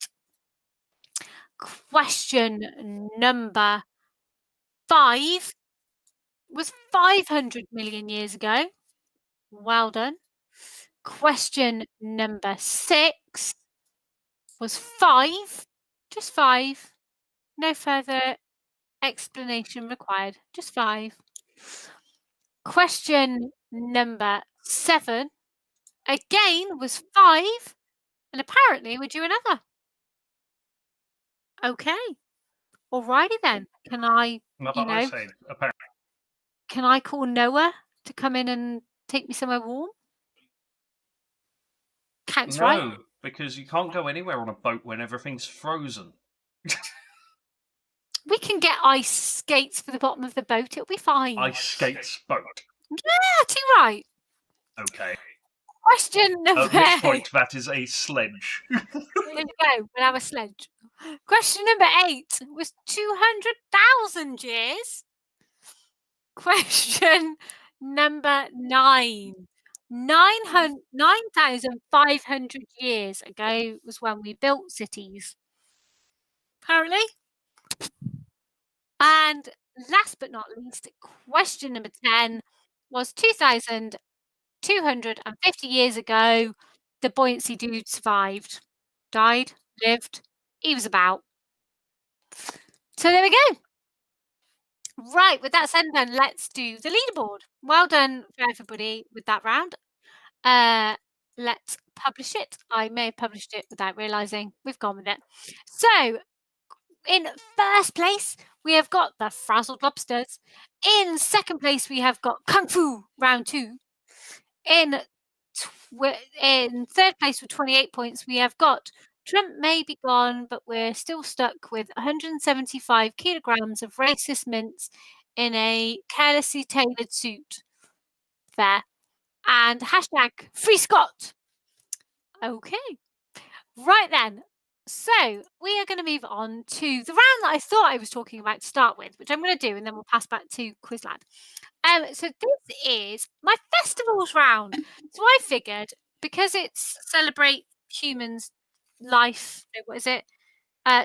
Question number 5 was 500 million years ago. Well done. Question number 6 was 5, just 5. No further explanation required, just 5. Question number 7 again was 5, and apparently we're due another. Okay. Alrighty then. Can I, you know, apparently. Can I call Noah to come in and take me somewhere warm? Counts, No, right? because you can't go anywhere on a boat when everything's frozen. We can get ice skates for the bottom of the boat. It'll be fine. Ice skates boat. Yeah, too right. Okay. Question number... At which point, that is a sledge. There you go. We'll have a sledge. Question number 8 was 200,000 years. Question number 9. 9,500 years ago was when we built cities. Apparently. And last but not least, question number 10 was 2,250 years ago. The buoyancy dude survived. Died, lived, he was about. So there we go. Right, with that said then, let's do the leaderboard. Well done for everybody with that round. Let's publish it. I may have published it without realising. We've gone with it. So, in first place, we have got the Frazzled Lobsters. In second place, we have got Kung Fu Round 2. In third place with 28 points, we have got Trump May Be Gone, but we're still stuck with 175 kilograms of racist mints in a carelessly tailored suit. There. And hashtag Free Scott. Okay. Right then. So we are going to move on to the round that I thought I was talking about to start with, which I'm going to do, and then we'll pass back to Quizlad. So this is my festivals round. So I figured, because it's Celebrate Humans Life, what is it?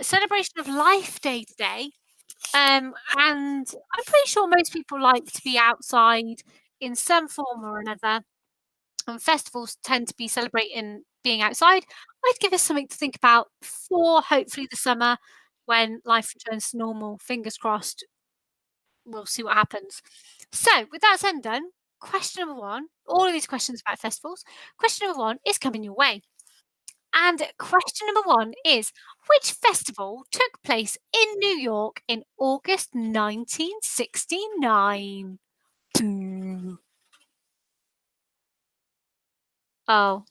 Celebration of Life Day today. And I'm pretty sure most people like to be outside in some form or another. And festivals tend to be celebrating being outside, I'd give us something to think about for hopefully the summer when life returns to normal. Fingers crossed. We'll see what happens. So, with that said and done, question number one, all of these questions about festivals, question number one is coming your way. And question number one is, which festival took place in New York in August 1969? Oh,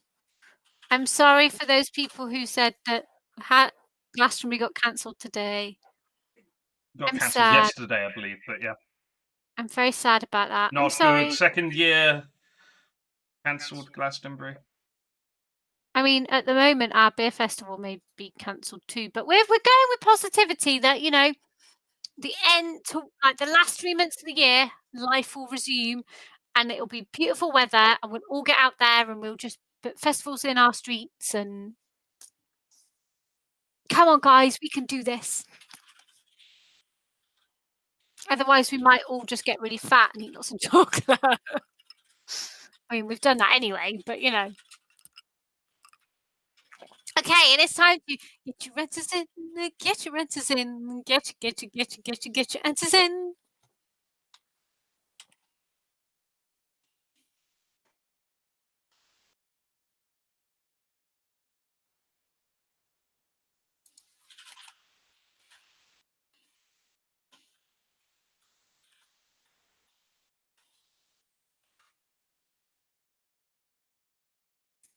I'm sorry for those people who said that Glastonbury got cancelled today. Got I'm cancelled sad. yesterday, I believe, but yeah. I'm very sad about that. I'm Not good. sorry. Second year cancelled Glastonbury. I mean, at the moment, our beer festival may be cancelled too, but we're going with positivity that, you know, the end to like the last 3 months of the year, life will resume and it'll be beautiful weather and we'll all get out there and we'll just put festivals in our streets and come on, guys, we can do this. Otherwise, we might all just get really fat and eat lots of chocolate. I mean, we've done that anyway, but you know. Okay, and it's time to get your renters in, get your renters in, get your renters in.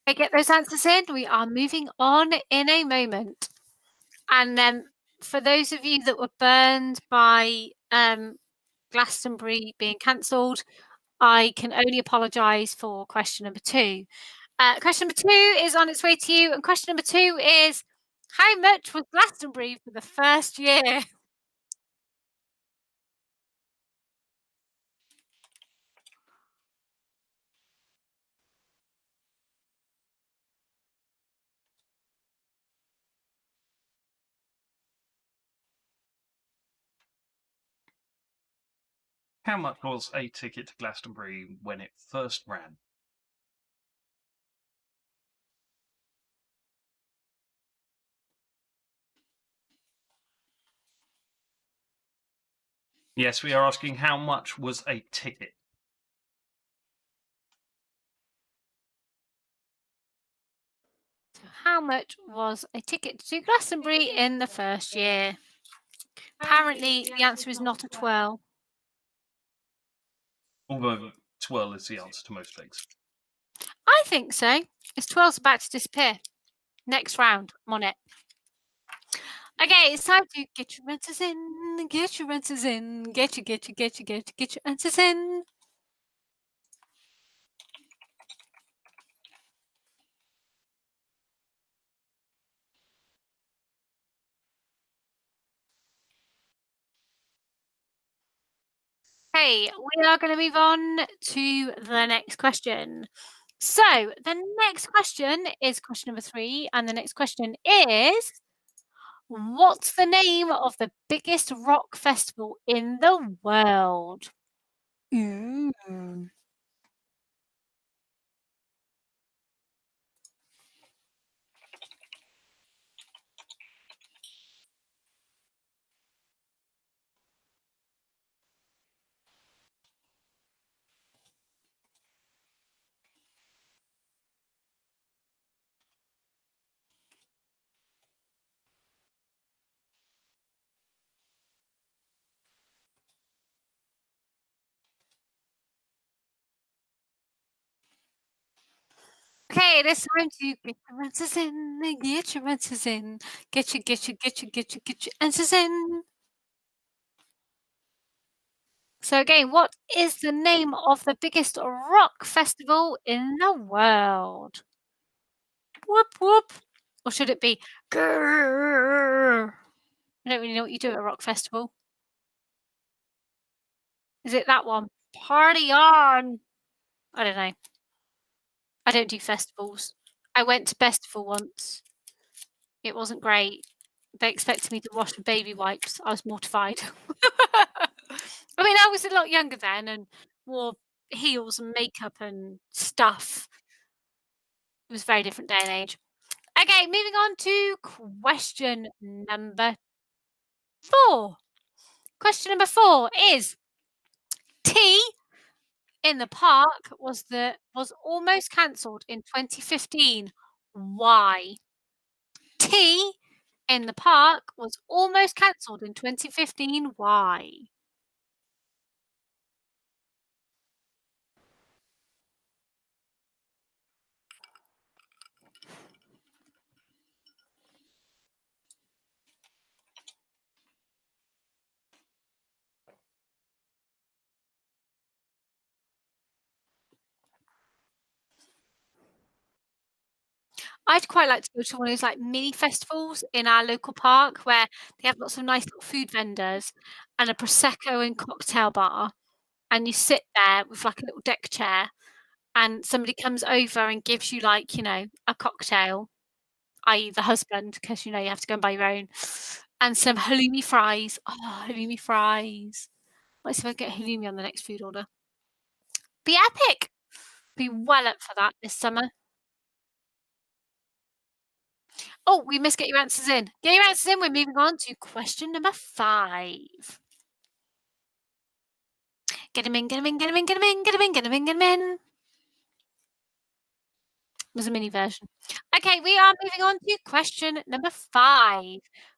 Okay, get those answers in. We are moving on in a moment. And for those of you that were burned by Glastonbury being cancelled, I can only apologise for question number two. Question number two is on its way to you, and question number two is, how much was Glastonbury for the first year? How much was a ticket to Glastonbury when it first ran? Yes, we are asking how much was a ticket. How much was a ticket to Glastonbury in the first year? Apparently, the answer is not a twirl. Although twirl is the answer to most things. I think so. This twirl's about to disappear. Next round, I'm on it. Okay, it's time to get your answers in, get your answers in, get your answers in. Okay, we are going to move on to the next question. So, the next question is question number 3, and the next question is, what's the name of the biggest rock festival in the world? Ooh. Okay, it is time to get your answers in, get your answers in, get your answers in. So again, what is the name of the biggest rock festival in the world? Whoop whoop. Or should it be grrr? I don't really know what you do at a rock festival. Is it that one? Party on! I don't know. I don't do festivals. I went to Festival once. It wasn't great. They expected me to wash with baby wipes. I was mortified. I mean, I was a lot younger then and wore heels and makeup and stuff. It was a very different day and age. Okay, moving on to question number 4. Question number 4 is Tea in the Park was almost cancelled in 2015. Why? Tea in the Park was almost cancelled in 2015. Why? I'd quite like to go to one of those like mini festivals in our local park where they have lots of nice little food vendors and a prosecco and cocktail bar, and you sit there with like a little deck chair, and somebody comes over and gives you like a cocktail, i.e. the husband, because you have to go and buy your own, and some halloumi fries. Oh, halloumi fries! Let's see if I can get halloumi on the next food order. Be epic. Be well up for that this summer. Oh, we must get your answers in. Get your answers in. We're moving on to question number 5. Get them in, get them in, get them in, get them in, get them in, get them in, get them in. There's a mini version. Okay, we are moving on to question number 5.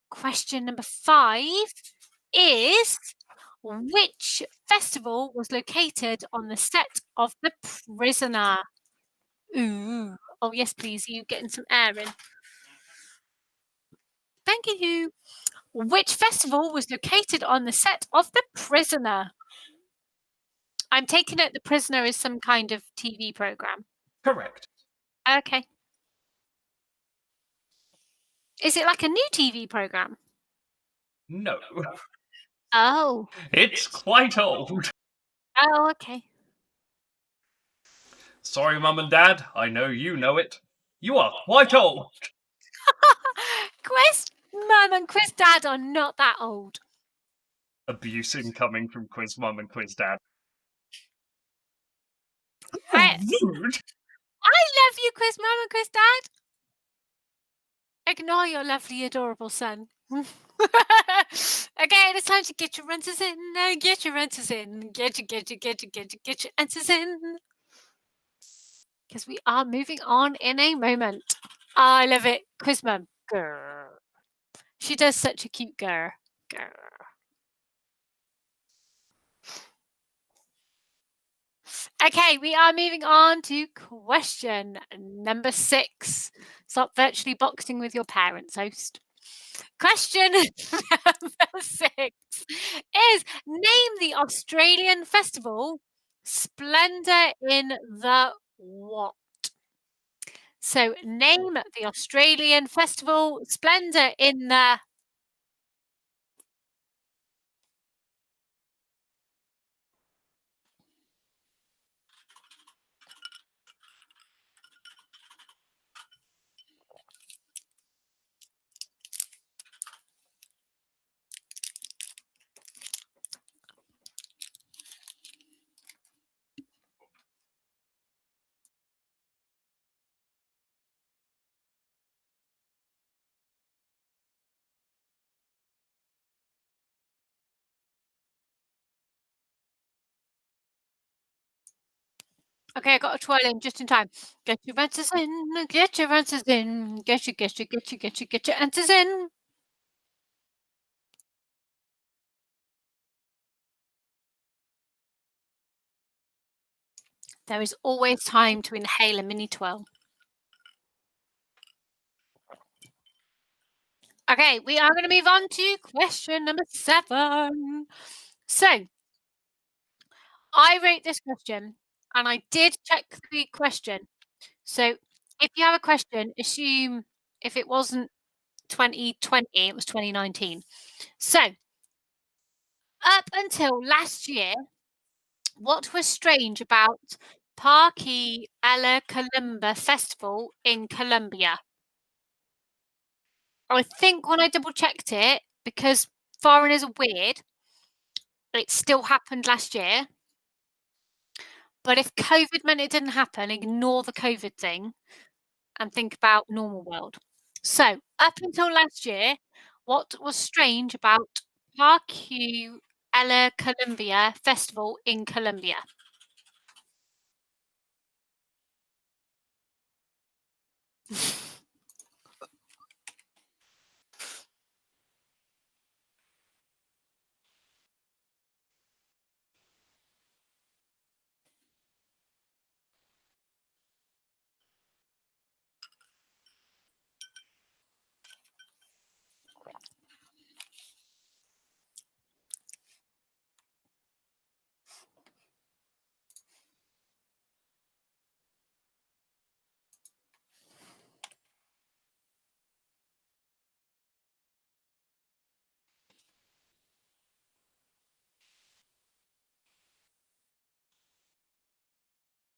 Question number 5 is, which festival was located on the set of The Prisoner? Ooh. Oh, yes, please. Are you getting some air in? Thank you. Which festival was located on the set of The Prisoner? I'm taking it The Prisoner is some kind of TV program. Correct. Okay. Is it like a new TV program? No. Oh. It's quite old. Oh, okay. Sorry, Mum and Dad. I know you know it. You are quite old. Quiz Mum and Quiz Dad are not that old. Abuse incoming from Quiz Mum and Quiz Dad. Rude. I love you, Quiz Mum and Quiz Dad. Ignore your lovely, adorable son. Okay, it's time to get your answers in. Get your answers in. Get your answers in. Because we are moving on in a moment. I love it. Quiz Mum. Grr. She does such a cute grr. Grr. Okay, we are moving on to question number 6. Stop virtually boxing with your parents, host. Question number 6 is, name the Australian festival Splendour in the what? So name the Australian festival Splendour in the... Okay, I got a twirl in just in time. Get your answers in, get your answers in, get your answers in. There is always time to inhale a mini twirl. Okay, we are going to move on to question number 7. So, I wrote this question and I did check the question. So, if you have a question, assume if it wasn't 2020, it was 2019. So, up until last year, what was strange about Parque Ala Columba Festival in Colombia? I think when I double checked it, because foreigners are weird, it still happened last year. But if COVID meant it didn't happen, ignore the COVID thing. and think about normal world. So, up until last year, what was strange about Parque Ella Colombia Festival in Colombia?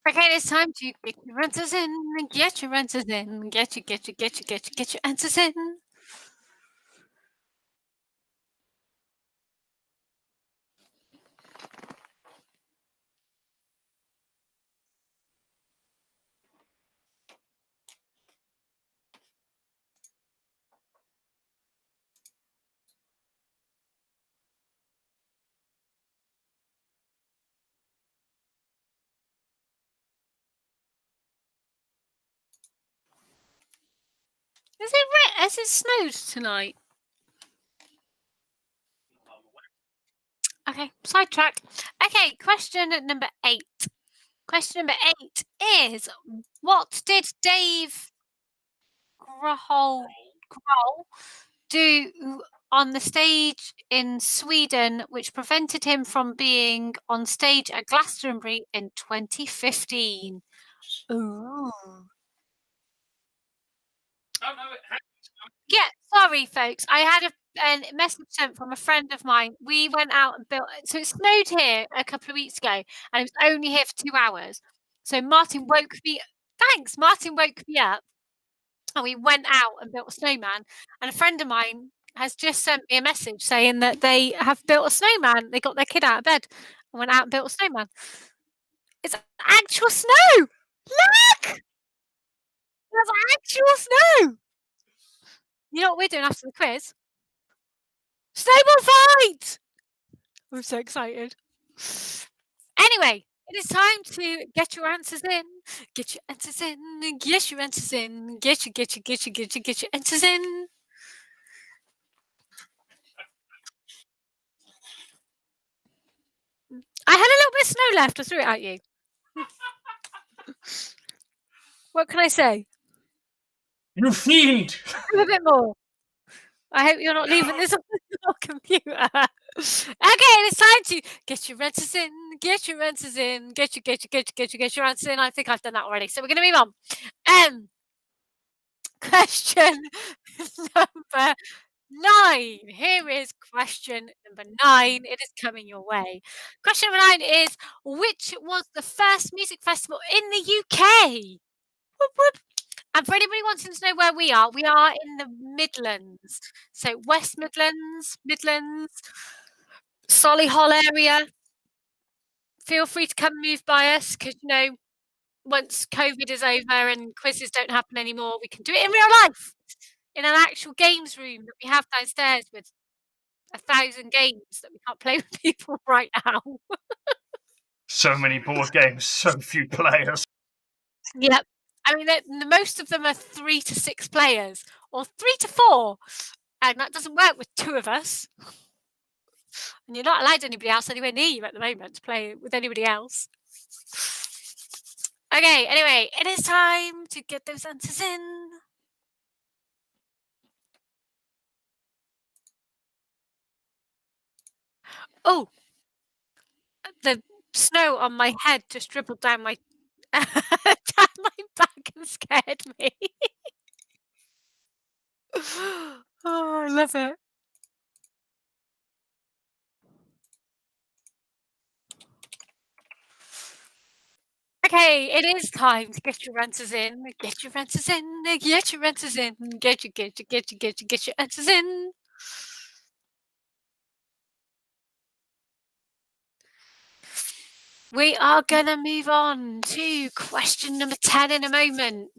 Okay, it's time to get your answers in. Get your answers in. Get your answers in. Has it snowed tonight? Okay, sidetrack. Okay, question number 8. Question number 8 is, what did Dave Grohl do on the stage in Sweden which prevented him from being on stage at Glastonbury in 2015? Ooh. Yeah, sorry, folks. I had a message sent from a friend of mine. We went out and built. So it snowed here a couple of weeks ago, and it was only here for 2 hours. So Martin woke me. Thanks, Martin woke me up, and we went out and built a snowman. And a friend of mine has just sent me a message saying that they have built a snowman. They got their kid out of bed and went out and built a snowman. It's actual snow. Look, there's actual snow. You know what we're doing after the quiz? Snowball fight! I'm so excited. Anyway, it is time to get your answers in. Get your answers in. Get your answers in. Get your answers in. I had a little bit of snow left. I threw it at you. What can I say? You fiend! Do a bit more. I hope you're not leaving this on your computer. Okay, it's time to get your answers in. Get your answers in. Get your answers in. I think I've done that already. So we're going to move on. Question number 9. Here is question number 9. It is coming your way. Question number 9 is, which was the first music festival in the UK? Whoop, whoop. And for anybody wanting to know where we are in the Midlands. So West Midlands, Solihull area. Feel free to come and move by us because, once COVID is over and quizzes don't happen anymore, we can do it in real life in an actual games room that we have downstairs with 1,000 games that we can't play with people right now. So many board games, so few players. Yep. I mean, the most of them are 3 to 6 players or 3 to 4, and that doesn't work with 2 of us. And you're not allowed anybody else anywhere near you at the moment to play with anybody else. Okay, anyway, it is time to get those answers in. Oh, the snow on my head just dribbled down my down my back and scared me. Oh, I love it. Okay, it is time to get your answers in. Get your answers in. Get your answers in. Get your answers in. We are gonna move on to question number 10 in a moment.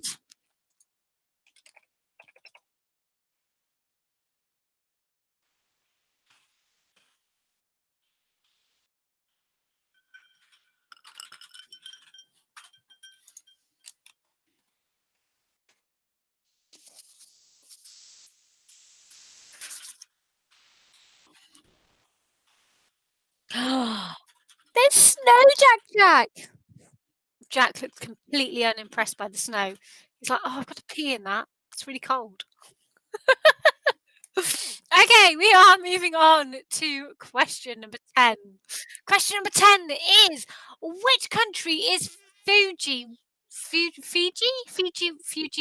no, Jack! Jack looked completely unimpressed by the snow. He's like, oh, I've got to pee in that. It's really cold. Okay, we are moving on to question number 10. Question number 10 is, which country is Fuji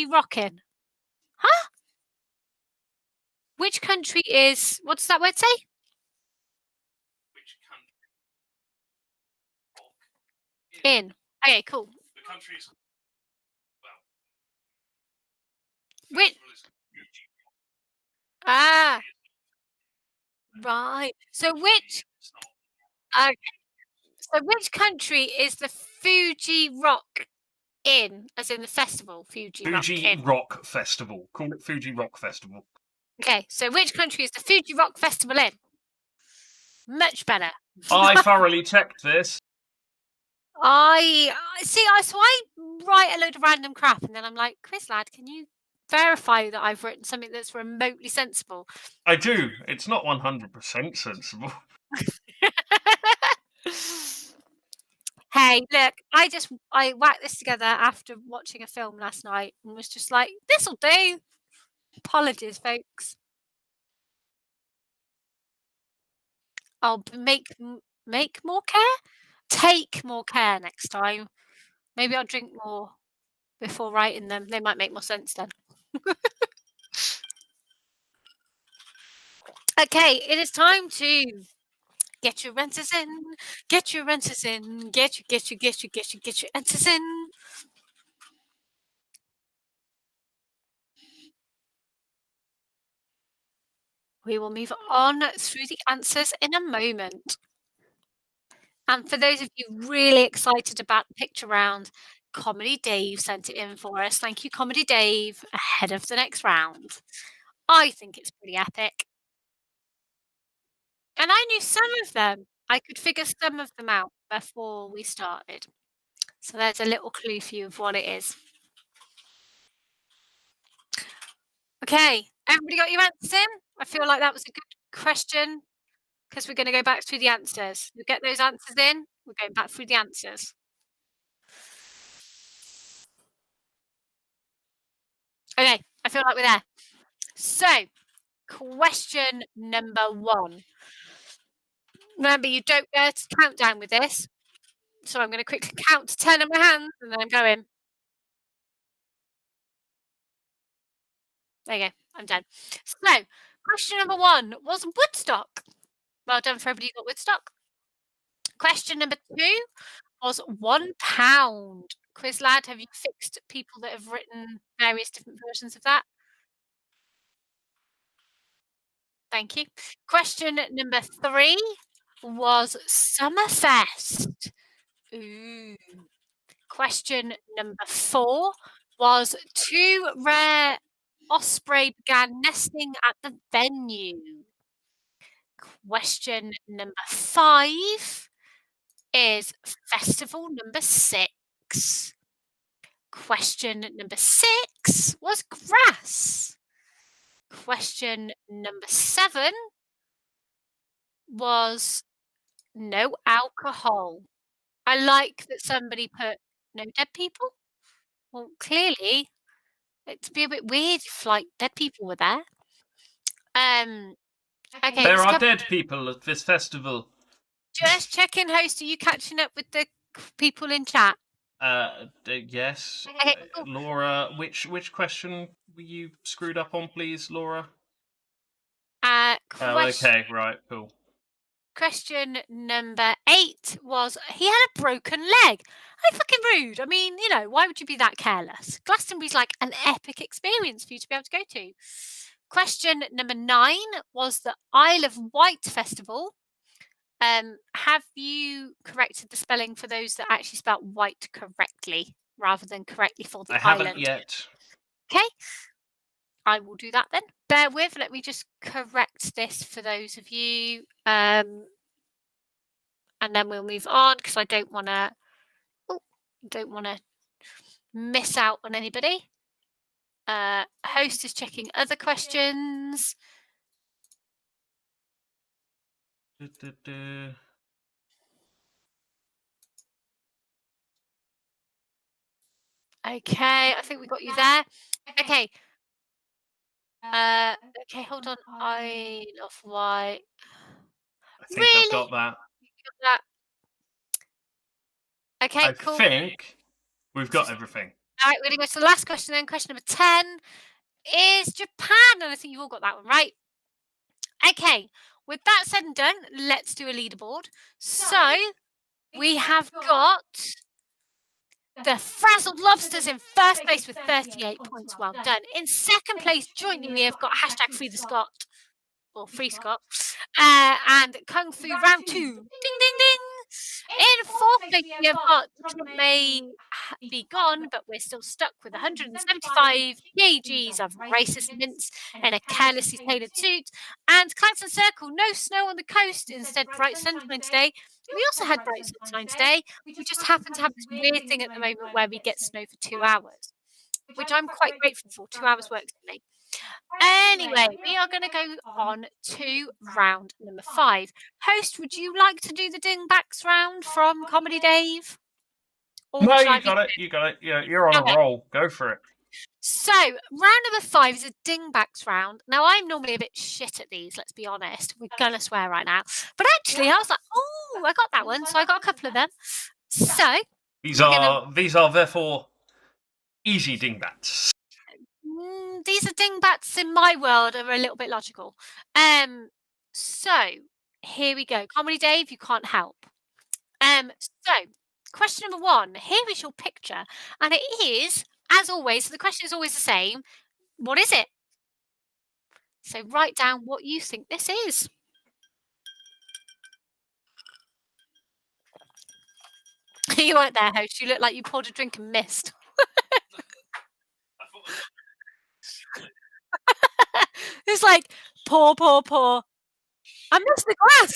rocking? Huh? Which country is, what does that word say? Which country? In. Okay, cool. The country is, Which? Ah, right. So which? Okay. So which country is the Fuji Rock in, as in the festival? Fuji Rock in. Rock Festival. Call it Fuji Rock Festival. Okay, so which country is the Fuji Rock Festival in? Much better. I thoroughly checked this. I see. So I write a load of random crap, and then I'm like, Chris, lad, can you verify that I've written something that's remotely sensible? I do. It's not 100% sensible. Hey, look, I whacked this together after watching a film last night and was just like, this'll do. Apologies, folks. I'll make more care? Take more care next time. Maybe I'll drink more before writing them. They might make more sense then. Okay, it is time to get your renters in. Get your renters in. Get your renters in. We will move on through the answers in a moment. And for those of you really excited about the picture round, Comedy Dave sent it in for us. Thank you, Comedy Dave, ahead of the next round. I think it's pretty epic. And I knew some of them. I could figure some of them out before we started. So there's a little clue for you of what it is. Okay, everybody got your answers in? I feel like that was a good question because we're going to go back through the answers. You get those answers in, we're going back through the answers. Okay, I feel like we're there. So, question number 1. Remember, you don't get to count down with this. So I'm going to quickly count to 10 on my hands and then I'm going. There you go, I'm done. So, question number 1 was Woodstock. Well done for everybody who got Woodstock. Question number 2 was £1. Quiz lad, have you fixed people that have written various different versions of that? Thank you. Question number 3 was Summerfest. Ooh. Question number 4 was 2 rare osprey began nesting at the venue. Question number 5 is festival number 6. Question number 6 was grass. Question number 7 was no alcohol. I like that somebody put no dead people. Well, clearly, it'd be a bit weird if like dead people were there. Okay. There are dead people at this festival. Just checking, host. Are you catching up with the people in chat? Yes. Okay, cool. Laura, which question were you screwed up on, please, Laura? Okay, right, cool. Question number 8 was he had a broken leg. How fucking rude. I mean, you know, why would you be that careless? Glastonbury's like an epic experience for you to be able to go to. Question number 9 was the Isle of Wight Festival. Have you corrected the spelling for those that actually spelt white correctly rather than correctly for the I island? haven't yet. Okay. I will do that then. Bear with, let me just correct this for those of you. And then we'll move on because I don't want to miss out on anybody. Host is checking other questions. Okay, I think we got you there. Okay. Okay, hold on. I love white. I think I've Really? got that. You got that? Okay, I cool. think we've got everything. All right, we're gonna go to the last question then. Question number 10 is Japan, and I think you've all got that one right. Okay, with that said and done, let's do a leaderboard. So we have got the Frazzled Lobsters in first place with 38 points. Well done. In second place, jointly, we have got hashtag Free the Scot or Free Scot and Kung Fu Round 2. Ding, ding, ding. In fourth place, we have got Trump may be gone, but we're still stuck with 175 kgs of racist mints in a carelessly tailored suit. And Claxon Circle, no snow on the coast, instead bright sunshine today. We also had bright sunshine today. We just happen to have this weird thing at the moment where we get snow for 2 hours, which I'm quite grateful for. 2 hours works for me. Anyway, we are going to go on to round number 5. Host, would you like to do the dingbacks round from Comedy Dave? Or No, would you like me got it. to- You got it. You're on a Okay. roll. Go for it. So, round number 5 is a dingbacks round. Now, I'm normally a bit shit at these, let's be honest. We're going to swear right now. But actually, I was like, oh, I got that one. So, I got a couple of them. So, These we're gonna- are therefore easy dingbats. These are dingbats in my world are a little bit logical. So here we go. Comedy Dave, you can't help. So question number 1. Here is your picture, and it is, as always, so the question is always the same. What is it? So write down what you think this is. You weren't there, host. You look like you poured a drink and missed. It's like pour, pour, pour. I missed the glass.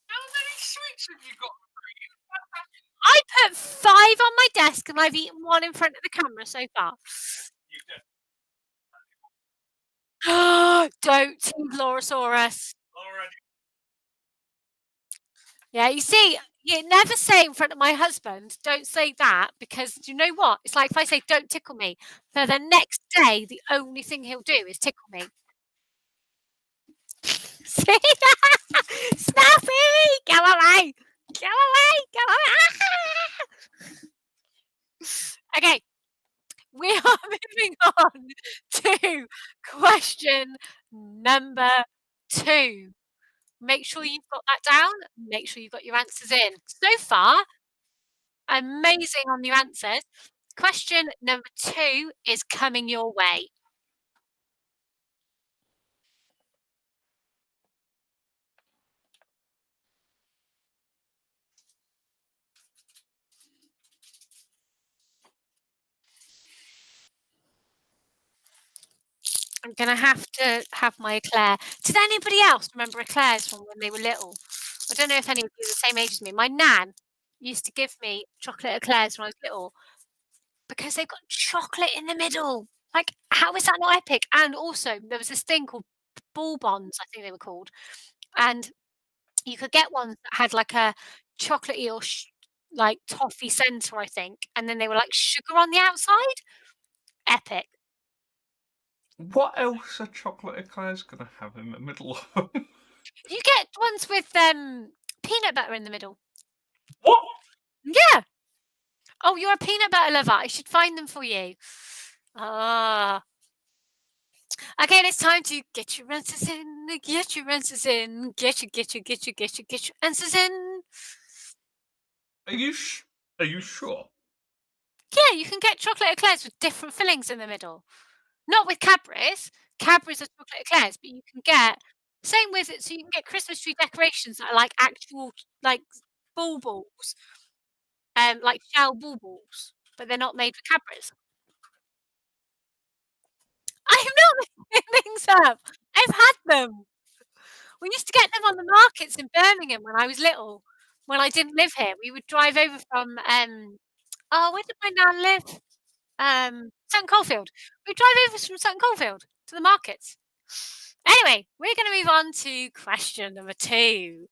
How many sweets have you got? I put 5 on my desk and I've eaten 1 in front of the camera so far. Don't tease Lorosaurus. Yeah, you see, you never say in front of my husband, don't say that, because do you know what? It's like if I say, don't tickle me, for the next day, the only thing he'll do is tickle me. See that? Snappy! Go away! Go away! Go away! Okay, we are moving on to question number 2. Make sure you've got that down. Make sure you've got your answers in. So far, amazing on your answers. Question number 2 is coming your way. I'm going to have my eclair. Did anybody else remember eclairs from when they were little? I don't know if any of you are the same age as me. My nan used to give me chocolate eclairs when I was little because they've got chocolate in the middle. Like, how is that not epic? And also, there was this thing called ball bonds, I think they were called. And you could get ones that had like a chocolatey or like toffee centre, I think. And then they were like sugar on the outside. Epic. What else are chocolate eclairs going to have in the middle of them? You get ones with peanut butter in the middle. What? Yeah. Oh, you're a peanut butter lover. I should find them for you. Ah. Okay, it's time to get your answers in. Get your answers in. Get your answers in. Are you sure? Yeah, you can get chocolate eclairs with different fillings in the middle. Not with Cadbury's. Cadbury's are chocolate eclairs, but you can get same with it. So you can get Christmas tree decorations that are like actual like baubles, like shell baubles, but they're not made with Cadbury's. I'm not making things up. I've had them. We used to get them on the markets in Birmingham when I was little. When I didn't live here, we would drive over from where did my nan live? Sutton Coldfield. We'd drive over from Sutton Coldfield to the markets. Anyway, we're going to move on to question number 2.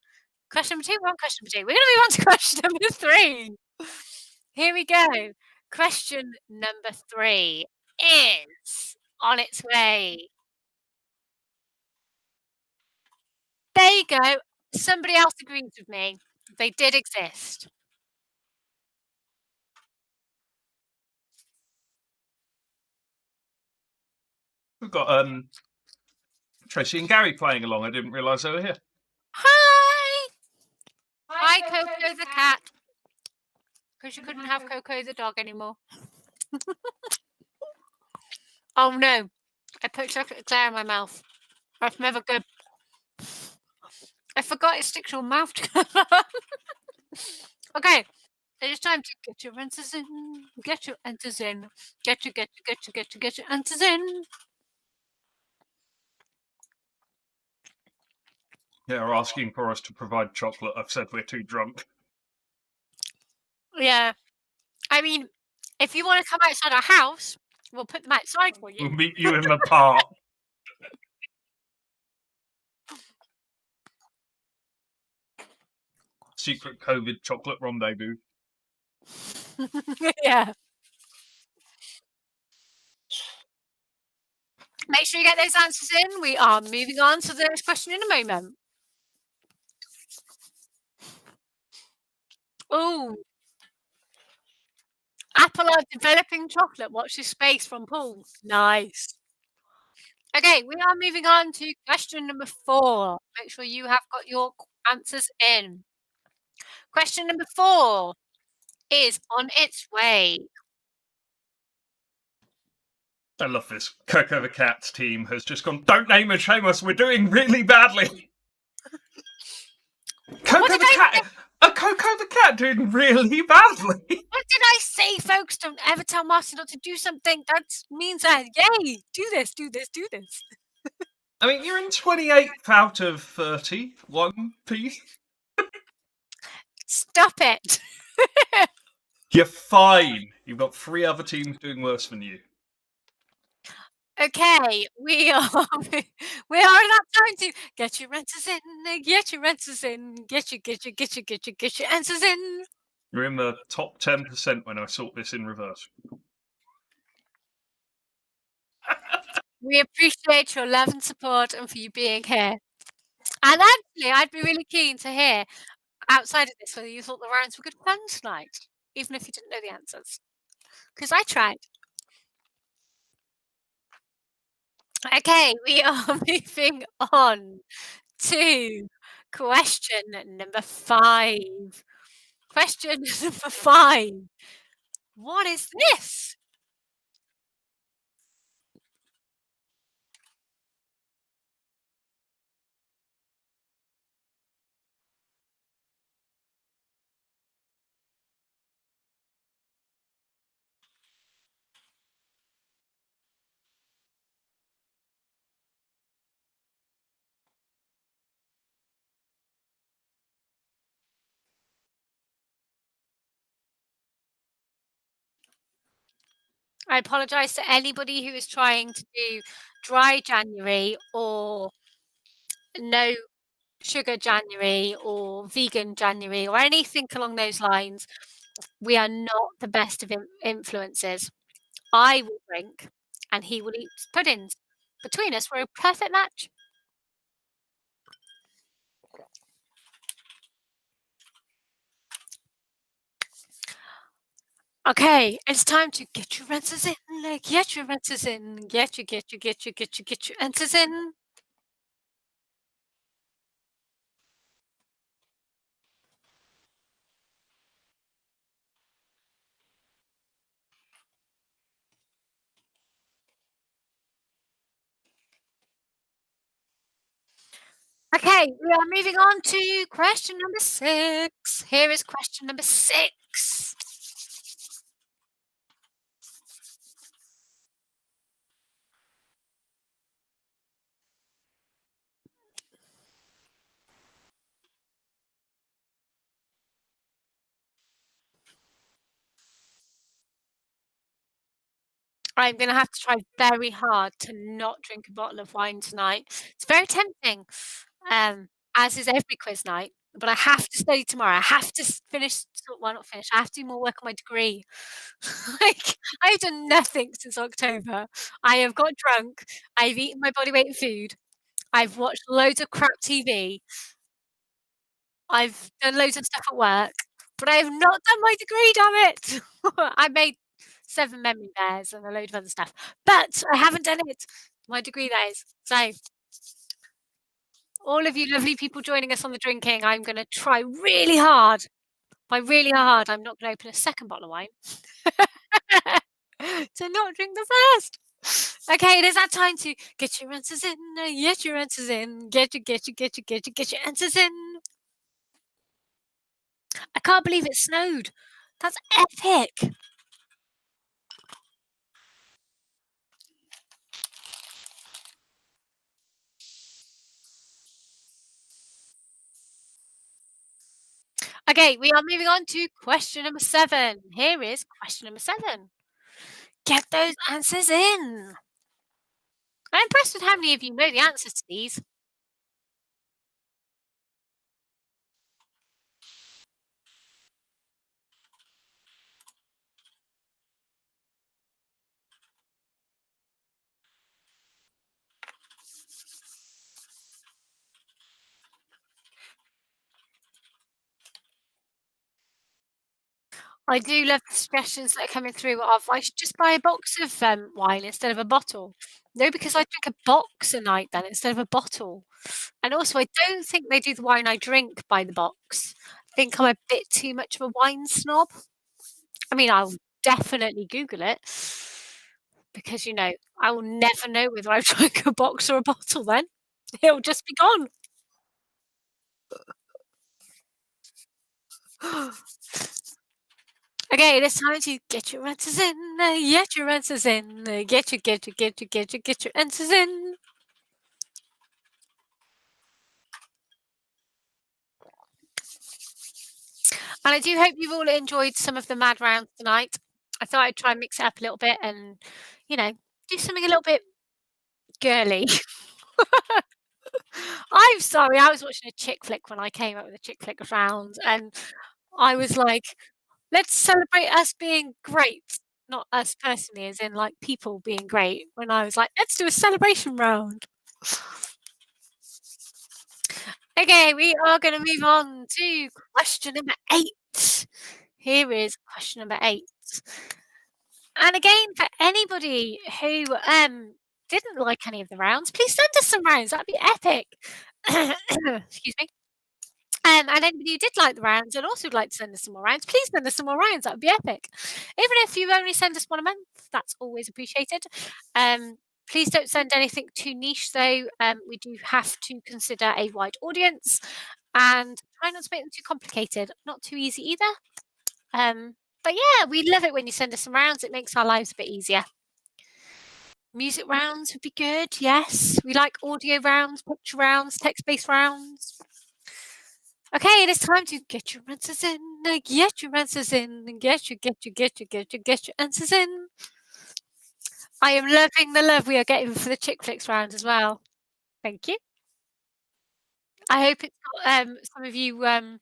Question number 2, we're on question number 2. We're gonna move on to question number 3. Here we go. Question number 3 is on its way. There you go. Somebody else agrees with me. They did exist. We've got Tracy and Gary playing along. I didn't realise they were here. Hi! Hi, Coco the cat. Because you couldn't have Coco the dog anymore. Oh no. I put chocolate eclair in my mouth. That's never good. I forgot it sticks your mouth together. Okay. It is time to get your answers in. Get your answers in. Get your answers in. They're asking for us to provide chocolate. I've said we're too drunk. Yeah. I mean, if you want to come outside our house, we'll put them outside for you. We'll meet you in the park. Secret COVID chocolate rendezvous. Yeah. Make sure you get those answers in. We are moving on to the next question in a moment. Oh. Apple are developing chocolate. Watch this space from Paul. Nice. Okay, we are moving on to question number 4. Make sure you have got your answers in. Question number 4 is on its way. I love this. Coco the Cat's team has just gone, don't name and shame us, we're doing really badly. Coco the Cat doing really badly. What did I say, folks? Don't ever tell Marcy not to do something. That means that, yay, do this. I mean, you're in 28th out of 30. One piece. Stop it. You're fine. You've got 3 other teams doing worse than you. Okay, we are in that time to get your answers in, get your answers in, get your answers in. You're in the top 10% when I sort this in reverse. We appreciate your love and support and for you being here. And actually, I'd be really keen to hear, outside of this, whether you thought the rounds were good fun tonight, even if you didn't know the answers. Because I tried. Okay, we are moving on to question number 5. Question number 5. What is this? I apologise to anybody who is trying to do dry January or no sugar January or vegan January or anything along those lines. We are not the best of influences. I will drink and he will eat puddings. Between us, we're a perfect match. Okay, it's time to get your answers in. Get your answers in. Get your answers in. Okay, we are moving on to question number 6. Here is question number 6. I'm going to have to try very hard to not drink a bottle of wine tonight. It's very tempting, as is every quiz night. but I have to study tomorrow. I have to finish, well, not finish, I have to do more work on my degree. Like, I've done nothing since October. I have got drunk. I've eaten my body weight in food. I've watched loads of crap TV. I've done loads of stuff at work, but I have not done my degree, damn it! I made 7 memory bears and a load of other stuff, but I haven't done it. My degree, that is. So, all of you lovely people joining us on the drinking, I'm gonna try really hard. By really hard, I'm not gonna open a second bottle of wine. To not drink the first. Okay, it is that time to get your answers in, get your answers in, get your answers in. I can't believe it snowed. That's epic. Okay, we are moving on to question number 7. Here is question number 7. Get those answers in. I'm impressed with how many of you know the answers to these. I do love the suggestions that are coming through of I should just buy a box of wine instead of a bottle. No, because I drink a box a night then instead of a bottle. And also, I don't think they do the wine I drink by the box. I think I'm a bit too much of a wine snob. I mean, I'll definitely Google it because, I will never know whether I've drank a box or a bottle then. It'll just be gone. Okay, it's time to get your answers in. Get your answers in. Get your answers in. And I do hope you've all enjoyed some of the mad rounds tonight. I thought I'd try and mix it up a little bit and, do something a little bit girly. I'm sorry, I was watching a chick flick when I came up with the chick flick round, and I was like, let's celebrate us being great. Not us personally, as in like people being great. When I was like, let's do a celebration round. Okay, we are going to move on to question number 8. Here is question number 8. And again, for anybody who didn't like any of the rounds, please send us some rounds. That'd be epic. Excuse me. And anybody who did like the rounds and also would like to send us some more rounds, please send us some more rounds. That would be epic. Even if you only send us one a month, that's always appreciated. Please don't send anything too niche, though. We do have to consider a wide audience and try not to make them too complicated. Not too easy either. But yeah, we love it when you send us some rounds. It makes our lives a bit easier. Music rounds would be good. Yes, we like audio rounds, picture rounds, text-based rounds. Okay, it is time to get your answers in. Get your answers in. Get your answers in. I am loving the love we are getting for the chick flicks round as well. Thank you. I hope it's got some of you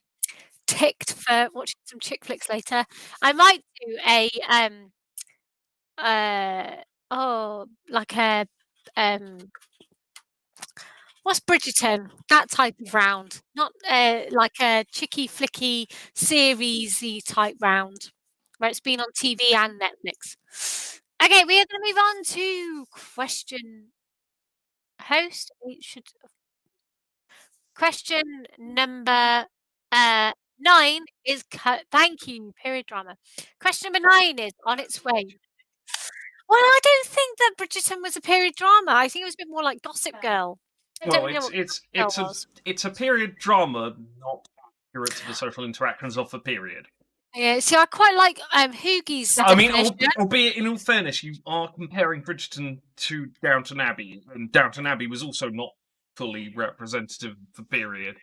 ticked for watching some chick flicks later. I might do like a what's Bridgerton? That type of round, not like a chicky flicky seriesy type round where it's been on TV and Netflix. Okay, we are going to move on to question host. Question number 9 is thank you, period drama. Question number 9 is on its way. Well, I don't think that Bridgerton was a period drama. I think it was a bit more like Gossip Girl. Well, it's a period drama, not accurate to the social interactions of the period. Yeah, see, I quite like Hoogie's definition. Albeit in all fairness, you are comparing Bridgerton to Downton Abbey, and Downton Abbey was also not fully representative of the period.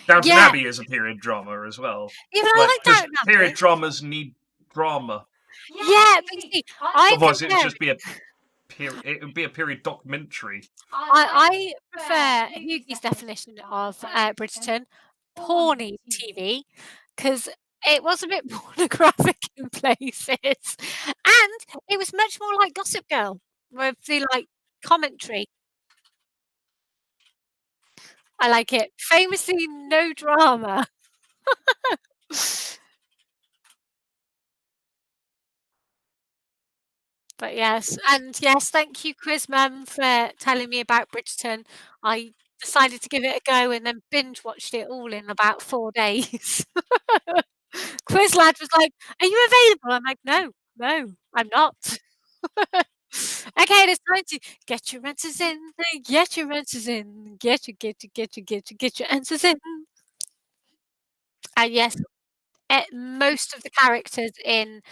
Downton Abbey is a period drama as well. Even I like Downton Abbey. Period dramas need drama. Yeah, but you see, otherwise it would just be it would be a period documentary. I prefer Hoogie's definition of Bridgerton, porny TV because it was a bit pornographic in places, and it was much more like Gossip Girl with the like commentary. I like it. Famously, no drama. But yes, and yes, thank you, Quiz Mum, for telling me about Bridgerton. I decided to give it a go and then binge watched it all in about 4 days. Quiz Lad was like, "Are you available?" I'm like, "No, no, I'm not." Okay, it's time to get your answers in. Get your answers in. Get your answers in. And yes, most of the characters in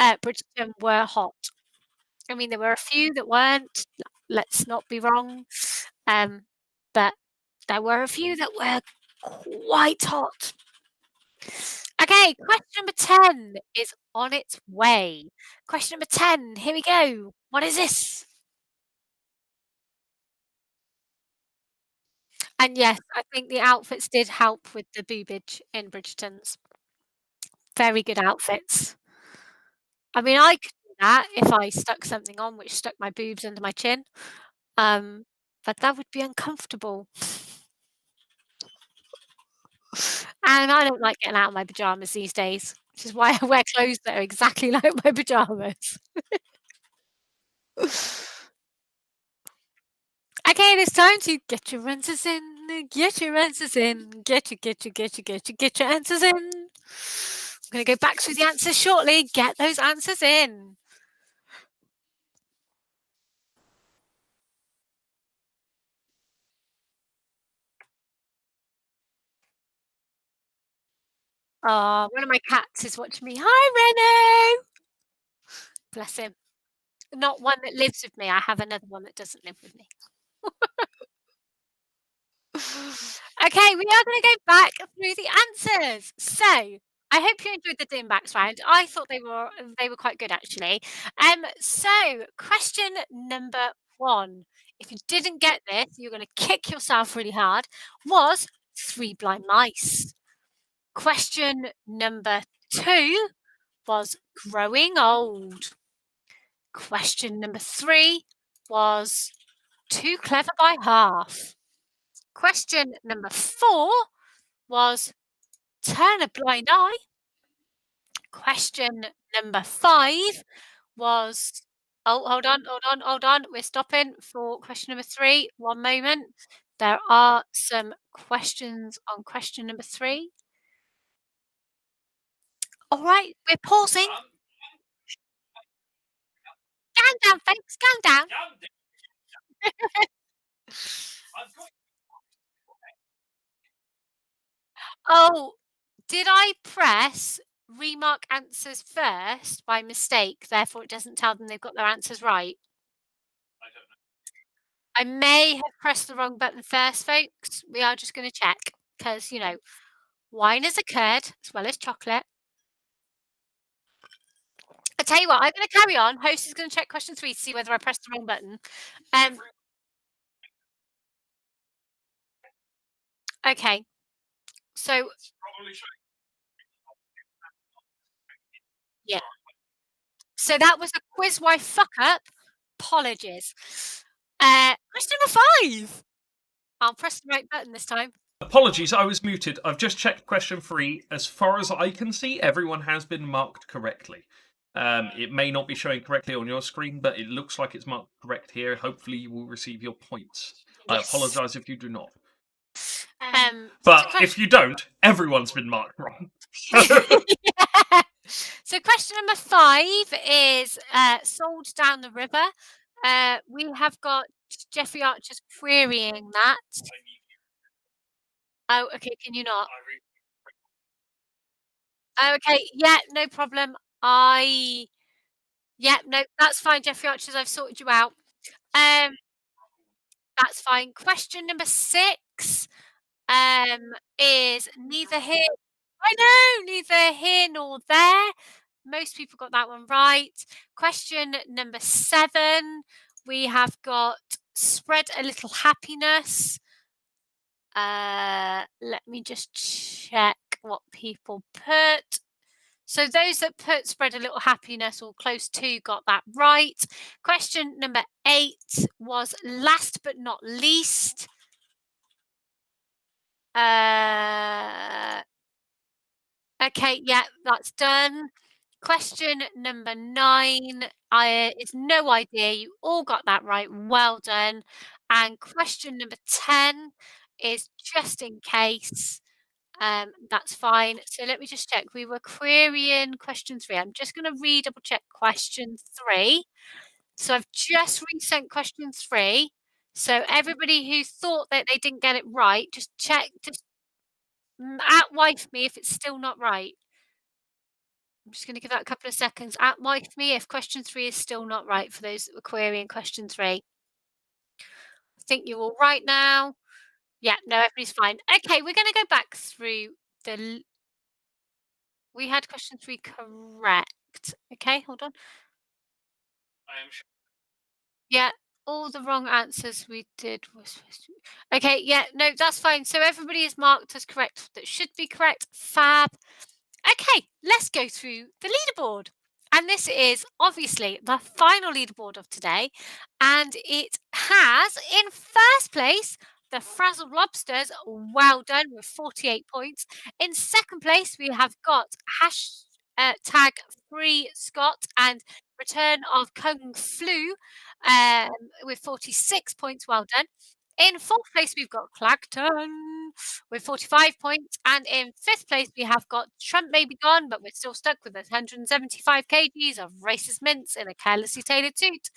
Bridgerton were hot. I mean, there were a few that weren't. Let's not be wrong, but there were a few that were quite hot. Okay, question number 10 is on its way. Question number 10, here we go. What is this? And yes, I think the outfits did help with the boobage in Bridgerton's. Very good outfits. I mean, I could do that if I stuck something on which stuck my boobs under my chin, but that would be uncomfortable. And I don't like getting out of my pajamas these days, which is why I wear clothes that are exactly like my pajamas. Okay, it's time to get your answers in. Get your answers in. Get your answers in. I'm going to go back through the answers shortly. Get those answers in. Oh, one of my cats is watching me. Hi, Renault. Bless him. Not one that lives with me. I have another one that doesn't live with me. Okay, we are going to go back through the answers. So, I hope you enjoyed the Dimbacks round. I thought they were quite good actually. So question number 1. If you didn't get this, you're going to kick yourself really hard. Was 3 blind mice. Question number 2 was growing old. Question number 3 was too clever by half. Question number 4 was turn a blind eye. Question number 5 was hold on. We're stopping for question number 3. One moment. There are some questions on question number 3. All right, we're pausing. Calm down, folks. Calm down. Oh, did I press remark answers first by mistake? Therefore, it doesn't tell them they've got their answers right. I may have pressed the wrong button first, folks. We are just going to check because, you know, wine has occurred as well as chocolate. I tell you what, I'm going to carry on. Host is going to check question 3 to see whether I pressed the wrong button. Okay. So, yeah. So that was a quiz wife fuck up. Apologies. Question number 5. I'll press the right button this time. Apologies, I was muted. I've just checked question 3. As far as I can see, everyone has been marked correctly. It may not be showing correctly on your screen, but it looks like it's marked correct here. Hopefully, you will receive your points. Yes. I apologise if you do not. But if you don't, everyone's been marked wrong. Yeah. So question number 5 is sold down the river. We have got Jeffrey Archer's querying that. Oh, okay. Can you not? Okay. Yeah, no problem. Yeah, no, that's fine, Jeffrey Archers. I've sorted you out. That's fine. Question number 6 is neither here. I know, neither here nor there. Most people got that one right. Question number 7, we have got spread a little happiness. Let me just check what people put. So those that put spread a little happiness or close to got that right. Question number 8 was last but not least. Okay, yeah, that's done. Question number 9. It's no idea. You all got that right. Well done. And question number 10 is just in case. That's fine. So let me just check. We were querying question 3. I'm just going to double check question 3. So I've just resent question 3. So everybody who thought that they didn't get it right, just check. Just wife me if it's still not right. I'm just going to give that a couple of seconds. Wife me if question 3 is still not right for those that were querying question 3. I think you're all right now. Yeah, no, everybody's fine. Okay, we're going to go back through we had question 3 correct. Okay, hold on. Yeah, all the wrong answers we did were supposed to. Okay, yeah, no, that's fine. So everybody is marked as correct that should be correct. Fab. Okay, let's go through the leaderboard. And this is obviously the final leaderboard of today. And it has in first place the Frazzled Lobsters. Well done with 48 points. In second place, we have got hashtag Free Scott and Return of Kung Flu with 46 points. Well done. In fourth place, we've got Clacton with 45 points. And in fifth place, we have got Trump may be gone, but we're still stuck with 175 kgs of racist mints in a carelessly tailored suit.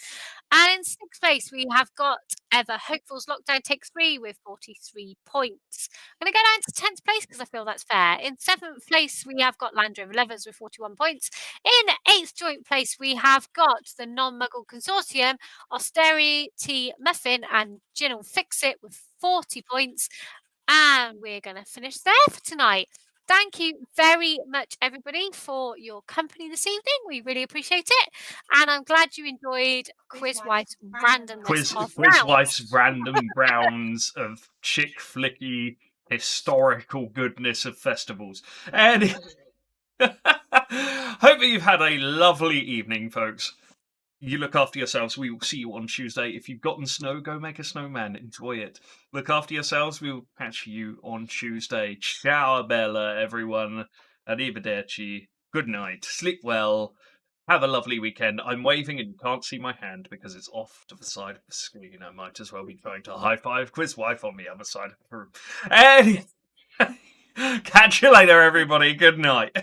And in sixth place, we have got Ever Hopeful's Lockdown Takes 3 with 43 points. I'm going to go down to 10th place because I feel that's fair. In 7th place, we have got Land Rover Lovers with 41 points. In 8th joint place, we have got the Non-Muggle Consortium, Austerity Muffin and Gin will Fix It with 40 points. And we're going to finish there for tonight. Thank you very much, everybody, for your company this evening. We really appreciate it. And I'm glad you enjoyed Quiz Wife's random list of Quiz rounds. Wife's random rounds of chick flicky historical goodness of festivals. And hope that you've had a lovely evening, folks. You look after yourselves. We will see you on Tuesday. If you've gotten snow, go make a snowman. Enjoy it. Look after yourselves. We will catch you on Tuesday. Ciao, Bella, everyone. Arrivederci. Good night. Sleep well. Have a lovely weekend. I'm waving and you can't see my hand because it's off to the side of the screen. I might as well be trying to high five Quiz Wife on the other side of the room. Catch you later, everybody. Good night.